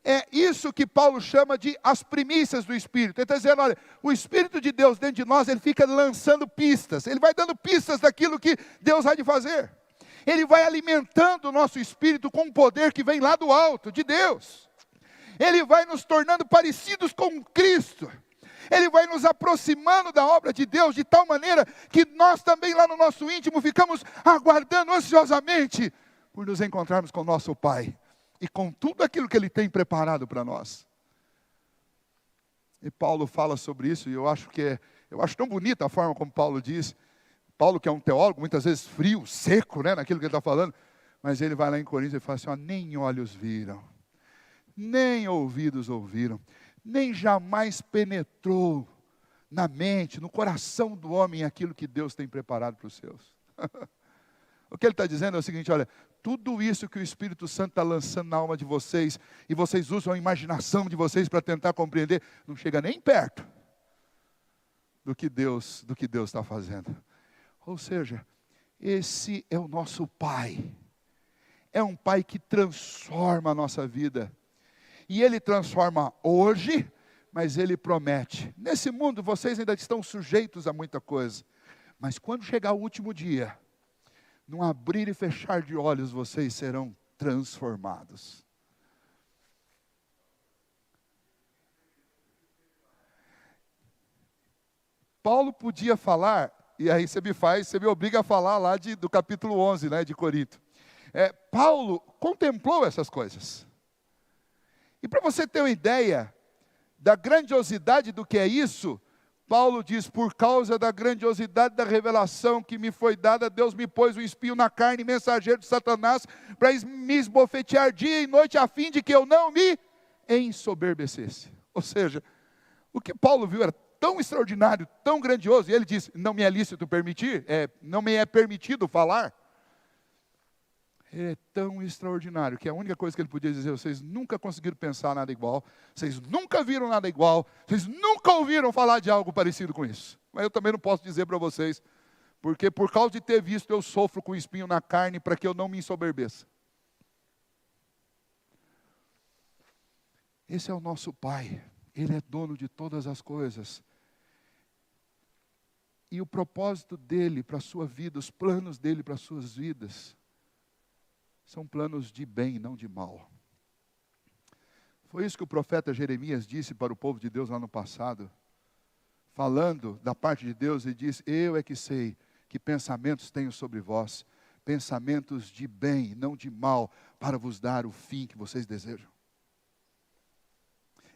É isso que Paulo chama de as primícias do Espírito. Ele está dizendo, olha, o Espírito de Deus dentro de nós, ele fica lançando pistas. Ele vai dando pistas daquilo que Deus há de fazer. Ele vai alimentando o nosso espírito com um poder que vem lá do alto, de Deus. Ele vai nos tornando parecidos com Cristo. Ele vai nos aproximando da obra de Deus, de tal maneira que nós também lá no nosso íntimo ficamos aguardando ansiosamente por nos encontrarmos com o nosso Pai. E com tudo aquilo que Ele tem preparado para nós. E Paulo fala sobre isso, e eu acho tão bonita a forma como Paulo diz. Paulo, que é um teólogo, muitas vezes frio, seco, naquilo que ele está falando. Mas ele vai lá em Coríntios e fala assim, nem olhos viram, nem ouvidos ouviram, nem jamais penetrou na mente, no coração do homem aquilo que Deus tem preparado para os seus. O que ele está dizendo é o seguinte, olha, tudo isso que o Espírito Santo está lançando na alma de vocês, e vocês usam a imaginação de vocês para tentar compreender, não chega nem perto do que Deus está fazendo. Ou seja, esse é o nosso Pai. É um Pai que transforma a nossa vida. E Ele transforma hoje, mas Ele promete. Nesse mundo vocês ainda estão sujeitos a muita coisa. Mas quando chegar o último dia, num abrir e fechar de olhos, vocês serão transformados. Paulo podia falar, e aí você me obriga a falar lá do capítulo 11, de Corinto. Paulo contemplou essas coisas. E para você ter uma ideia da grandiosidade do que é isso, Paulo diz, por causa da grandiosidade da revelação que me foi dada, Deus me pôs um espinho na carne, mensageiro de Satanás, para me esbofetear dia e noite, a fim de que eu não me ensoberbecesse. Ou seja, o que Paulo viu era tão extraordinário, tão grandioso, e ele diz, não me é lícito permitir, não me é permitido falar. É tão extraordinário, que a única coisa que ele podia dizer, vocês nunca conseguiram pensar nada igual, vocês nunca viram nada igual, vocês nunca ouviram falar de algo parecido com isso. Mas eu também não posso dizer para vocês, porque por causa de ter visto, eu sofro com espinho na carne, para que eu não me ensoberbeça. Esse é o nosso Pai, Ele é dono de todas as coisas. E o propósito dele para a sua vida, os planos dele para as suas vidas, são planos de bem, não de mal. Foi isso que o profeta Jeremias disse para o povo de Deus lá no passado, falando da parte de Deus, ele diz: eu é que sei que pensamentos tenho sobre vós, pensamentos de bem, não de mal, para vos dar o fim que vocês desejam.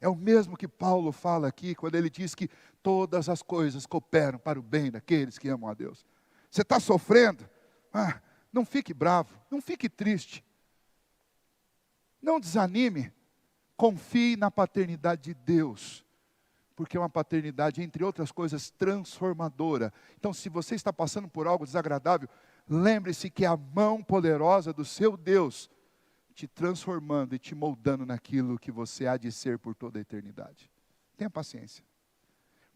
É o mesmo que Paulo fala aqui, quando ele diz que todas as coisas cooperam para o bem daqueles que amam a Deus. Você está sofrendo? Não fique bravo, não fique triste. Não desanime. Confie na paternidade de Deus, porque é uma paternidade, entre outras coisas, transformadora. Então, se você está passando por algo desagradável, lembre-se que é a mão poderosa do seu Deus te transformando e te moldando naquilo que você há de ser por toda a eternidade. Tenha paciência.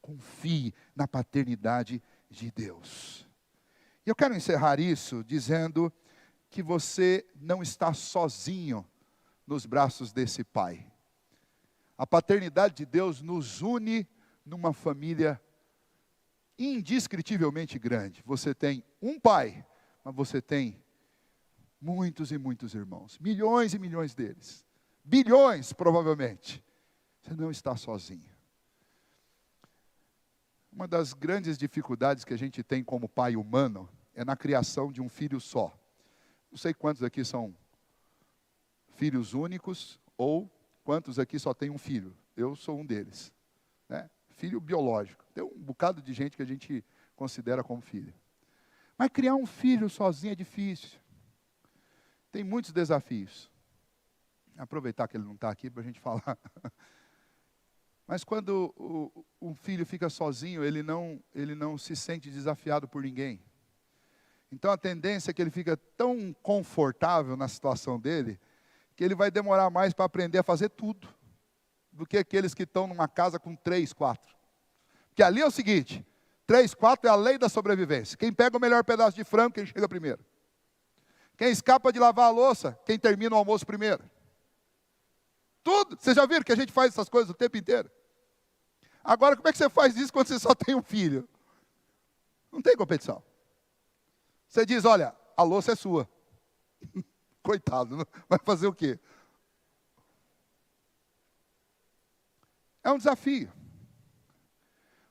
Confie na paternidade de Deus. E eu quero encerrar isso dizendo que você não está sozinho nos braços desse Pai. A paternidade de Deus nos une numa família indescritivelmente grande. Você tem um pai, mas você tem muitos e muitos irmãos. Milhões e milhões deles. Bilhões, provavelmente. Você não está sozinho. Uma das grandes dificuldades que a gente tem como pai humano é na criação de um filho só. Não sei quantos aqui são filhos únicos ou quantos aqui só tem um filho. Eu sou um deles. Né? Filho biológico. Tem um bocado de gente que a gente considera como filho. Mas criar um filho sozinho é difícil. Tem muitos desafios. Aproveitar que ele não está aqui para a gente falar. Mas quando um filho fica sozinho, ele não se sente desafiado por ninguém. Então a tendência é que ele fica tão confortável na situação dele, que ele vai demorar mais para aprender a fazer tudo, do que aqueles que estão numa casa com 3, 4. Porque ali é o seguinte, 3, 4 é a lei da sobrevivência. Quem pega o melhor pedaço de frango, quem chega primeiro. Quem escapa de lavar a louça, quem termina o almoço primeiro. Tudo. Vocês já viram que a gente faz essas coisas o tempo inteiro? Agora, como é que você faz isso quando você só tem um filho? Não tem competição. Você diz, olha, a louça é sua. Coitado, vai fazer o quê? É um desafio.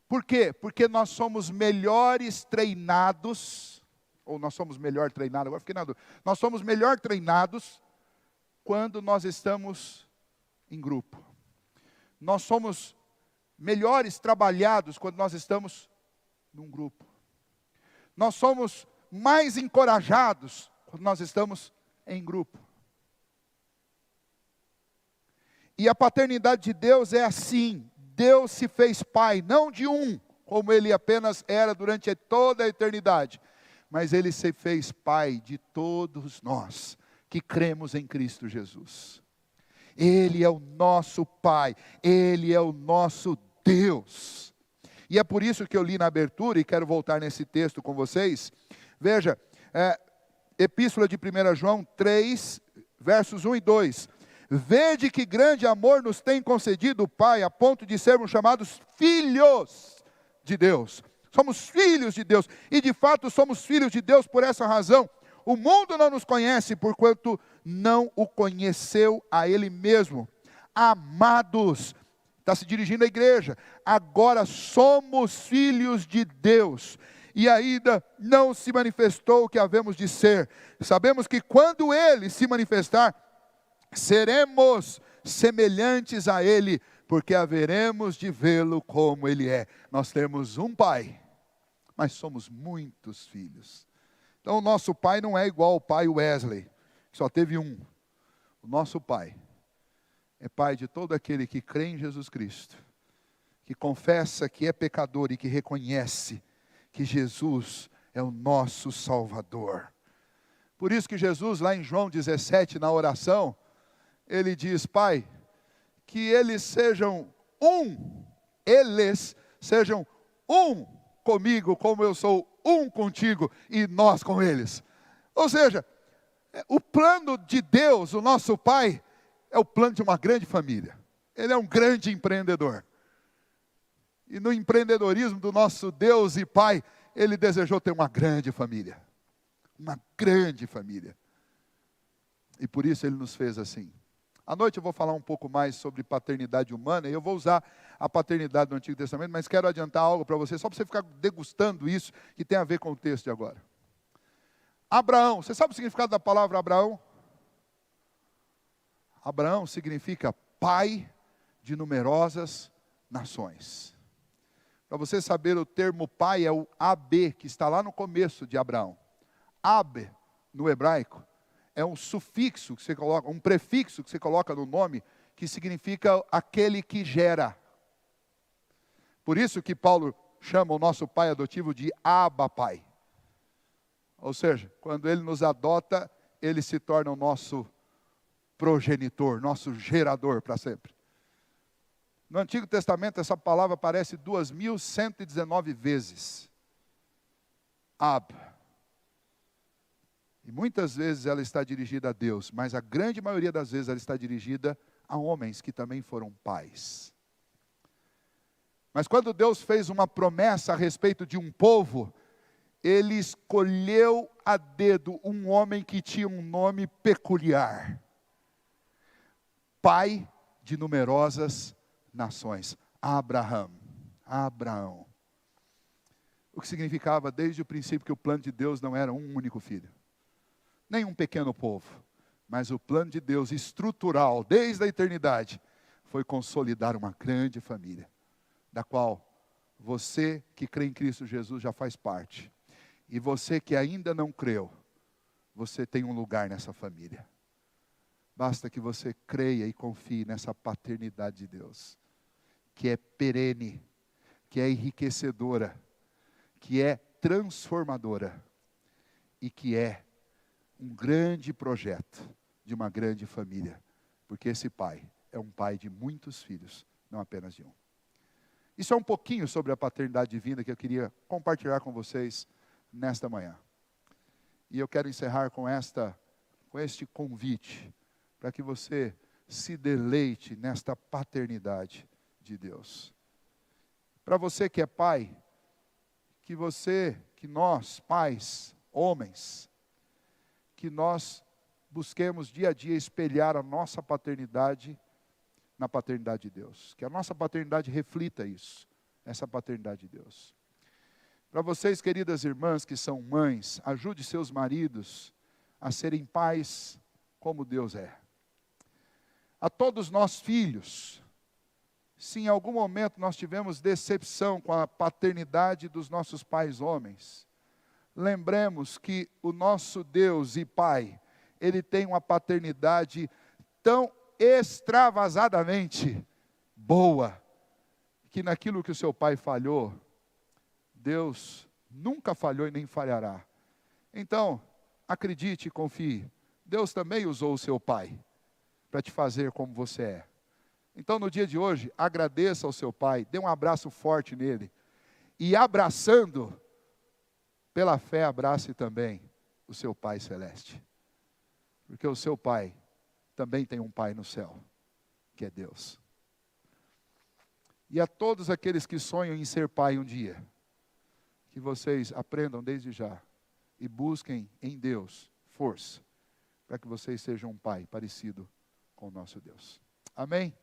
Por quê? Porque nós somos melhores treinados, ou nós somos melhor treinados, agora fiquei na dúvida. Nós somos melhor treinados quando nós estamos em grupo. Nós somos melhores trabalhados quando nós estamos num grupo. Nós somos mais encorajados quando nós estamos em grupo. E a paternidade de Deus é assim. Deus se fez pai, não de um, como ele apenas era durante toda a eternidade, mas ele se fez pai de todos nós que cremos em Cristo Jesus. Ele é o nosso pai, ele é o nosso Deus. E é por isso que eu li na abertura, e quero voltar nesse texto com vocês. Veja, Epístola de 1 João 3, versos 1 e 2. Vede que grande amor nos tem concedido o Pai, a ponto de sermos chamados filhos de Deus. Somos filhos de Deus, e de fato somos filhos de Deus por essa razão. O mundo não nos conhece, porquanto não o conheceu a Ele mesmo. Amados, está se dirigindo à igreja, agora somos filhos de Deus, e ainda não se manifestou o que havemos de ser. Sabemos que quando Ele se manifestar, seremos semelhantes a Ele, porque haveremos de vê-lo como Ele é. Nós temos um Pai, mas somos muitos filhos. Então o nosso Pai não é igual ao Pai Wesley, que só teve um. O nosso Pai é Pai de todo aquele que crê em Jesus Cristo, que confessa que é pecador e que reconhece que Jesus é o nosso Salvador. Por isso que Jesus, lá em João 17, na oração, ele diz, Pai, que eles sejam um comigo, como eu sou um contigo, e nós com eles. Ou seja, o plano de Deus, o nosso Pai, é o plano de uma grande família. Ele é um grande empreendedor. E no empreendedorismo do nosso Deus e Pai, ele desejou ter uma grande família. Uma grande família. E por isso ele nos fez assim. À noite eu vou falar um pouco mais sobre paternidade humana, e eu vou usar a paternidade do Antigo Testamento, mas quero adiantar algo para você, só para você ficar degustando isso, que tem a ver com o texto de agora. Abraão, você sabe o significado da palavra Abraão? Abraão significa pai de numerosas nações. Para você saber, o termo pai é o Ab, que está lá no começo de Abraão. Ab, no hebraico, é um sufixo que você coloca, um prefixo que você coloca no nome, que significa aquele que gera. Por isso que Paulo chama o nosso pai adotivo de Abba Pai. Ou seja, quando ele nos adota, ele se torna o nosso progenitor, nosso gerador para sempre. No Antigo Testamento, essa palavra aparece 2.119 vezes. Ab. E muitas vezes ela está dirigida a Deus, mas a grande maioria das vezes ela está dirigida a homens que também foram pais. Mas quando Deus fez uma promessa a respeito de um povo, Ele escolheu a dedo um homem que tinha um nome peculiar. Pai de numerosas nações. Abraão. O que significava desde o princípio que o plano de Deus não era um único filho. Nem um pequeno povo, mas o plano de Deus estrutural, desde a eternidade, foi consolidar uma grande família, da qual você que crê em Cristo Jesus já faz parte, e você que ainda não creu, você tem um lugar nessa família. Basta que você creia e confie nessa paternidade de Deus, que é perene, que é enriquecedora, que é transformadora, e que é um grande projeto de uma grande família, porque esse pai é um pai de muitos filhos, não apenas de um. Isso é um pouquinho sobre a paternidade divina que eu queria compartilhar com vocês nesta manhã. E eu quero encerrar com este convite, para que você se deleite nesta paternidade de Deus. Para você que é pai, que nós, pais, homens, que nós busquemos dia a dia espelhar a nossa paternidade na paternidade de Deus. Que a nossa paternidade reflita isso, essa paternidade de Deus. Para vocês, queridas irmãs que são mães, ajude seus maridos a serem pais como Deus é. A todos nós filhos, se em algum momento nós tivemos decepção com a paternidade dos nossos pais homens, lembremos que o nosso Deus e Pai, Ele tem uma paternidade tão extravasadamente boa, que naquilo que o seu pai falhou, Deus nunca falhou e nem falhará. Então, acredite e confie, Deus também usou o seu pai para te fazer como você é. Então, no dia de hoje, agradeça ao seu pai, dê um abraço forte nele, e abraçando, pela fé, abrace também o seu Pai Celeste. Porque o seu Pai também tem um Pai no céu, que é Deus. E a todos aqueles que sonham em ser pai um dia, que vocês aprendam desde já e busquem em Deus força, para que vocês sejam um pai parecido com o nosso Deus. Amém?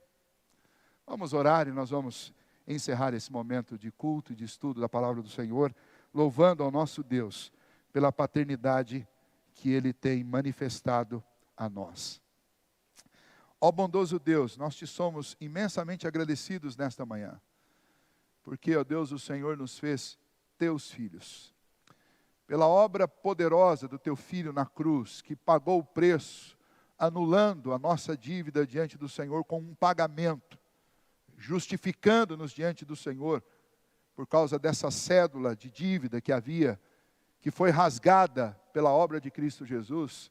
Vamos orar e nós vamos encerrar esse momento de culto e de estudo da palavra do Senhor, louvando ao nosso Deus pela paternidade que Ele tem manifestado a nós. Ó bondoso Deus, nós te somos imensamente agradecidos nesta manhã, porque, ó Deus, o Senhor nos fez teus filhos. Pela obra poderosa do teu Filho na cruz, que pagou o preço, anulando a nossa dívida diante do Senhor com um pagamento, justificando-nos diante do Senhor, por causa dessa cédula de dívida que havia, que foi rasgada pela obra de Cristo Jesus,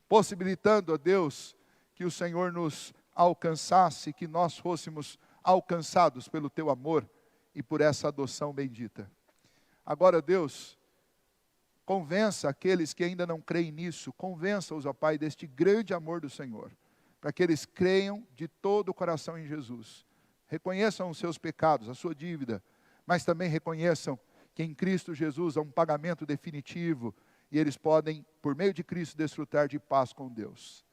possibilitando a Deus que o Senhor nos alcançasse, que nós fôssemos alcançados pelo teu amor e por essa adoção bendita. Agora, Deus, convença aqueles que ainda não creem nisso, convença-os, ó Pai, deste grande amor do Senhor, para que eles creiam de todo o coração em Jesus, reconheçam os seus pecados, a sua dívida, mas também reconheçam que em Cristo Jesus há um pagamento definitivo e eles podem, por meio de Cristo, desfrutar de paz com Deus.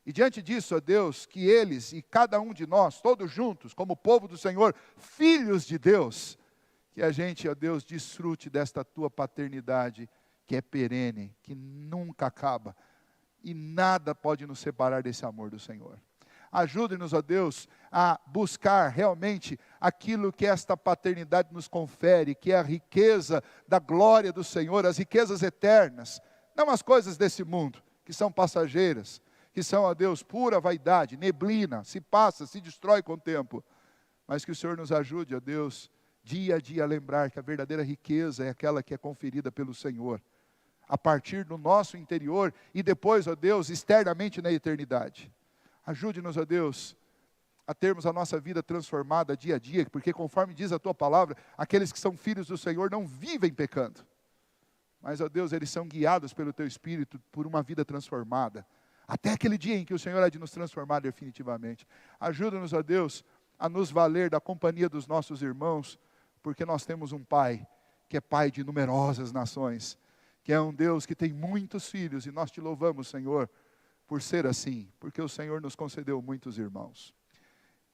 E diante disso, ó Deus, que eles e cada um de nós, todos juntos, como povo do Senhor, filhos de Deus, que a gente, ó Deus, desfrute desta tua paternidade, que é perene, que nunca acaba, e nada pode nos separar desse amor do Senhor. Ajude-nos, ó Deus, a buscar realmente aquilo que esta paternidade nos confere, que é a riqueza da glória do Senhor, as riquezas eternas, não as coisas desse mundo, que são passageiras, que são, ó Deus, pura vaidade, neblina, se passa, se destrói com o tempo, mas que o Senhor nos ajude, ó Deus, dia a dia a lembrar que a verdadeira riqueza é aquela que é conferida pelo Senhor, a partir do nosso interior e depois, ó Deus, externamente na eternidade. Ajude-nos, ó Deus, a termos a nossa vida transformada dia a dia, porque conforme diz a tua palavra, aqueles que são filhos do Senhor não vivem pecando, mas, ó Deus, eles são guiados pelo teu Espírito por uma vida transformada, até aquele dia em que o Senhor há de nos transformar definitivamente. Ajuda-nos, ó Deus, a nos valer da companhia dos nossos irmãos, porque nós temos um Pai, que é Pai de numerosas nações, que é um Deus que tem muitos filhos, e nós te louvamos, Senhor, por ser assim, porque o Senhor nos concedeu muitos irmãos.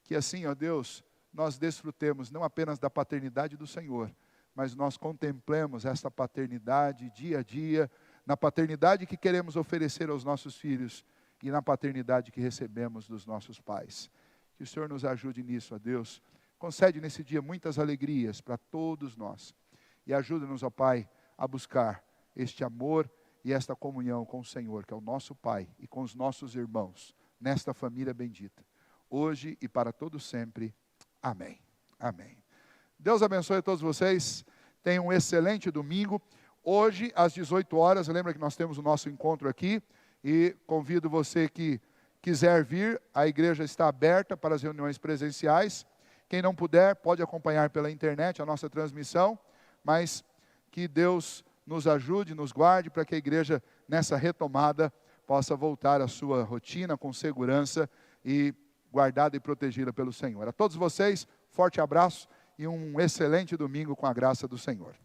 Que assim, ó Deus, nós desfrutemos não apenas da paternidade do Senhor, mas nós contemplemos esta paternidade dia a dia, na paternidade que queremos oferecer aos nossos filhos e na paternidade que recebemos dos nossos pais. Que o Senhor nos ajude nisso, ó Deus. Concede nesse dia muitas alegrias para todos nós. E ajuda-nos, ó Pai, a buscar este amor e esta comunhão com o Senhor, que é o nosso Pai, e com os nossos irmãos, nesta família bendita, hoje e para todo sempre. Amém. Amém. Deus abençoe a todos vocês. Tenham um excelente domingo. Hoje, às 18 horas, lembra que nós temos o nosso encontro aqui, e convido você que quiser vir, a igreja está aberta para as reuniões presenciais. Quem não puder, pode acompanhar pela internet a nossa transmissão, mas que Deus nos ajude, nos guarde, para que a igreja, nessa retomada, possa voltar à sua rotina com segurança e guardada e protegida pelo Senhor. A todos vocês, forte abraço e um excelente domingo com a graça do Senhor.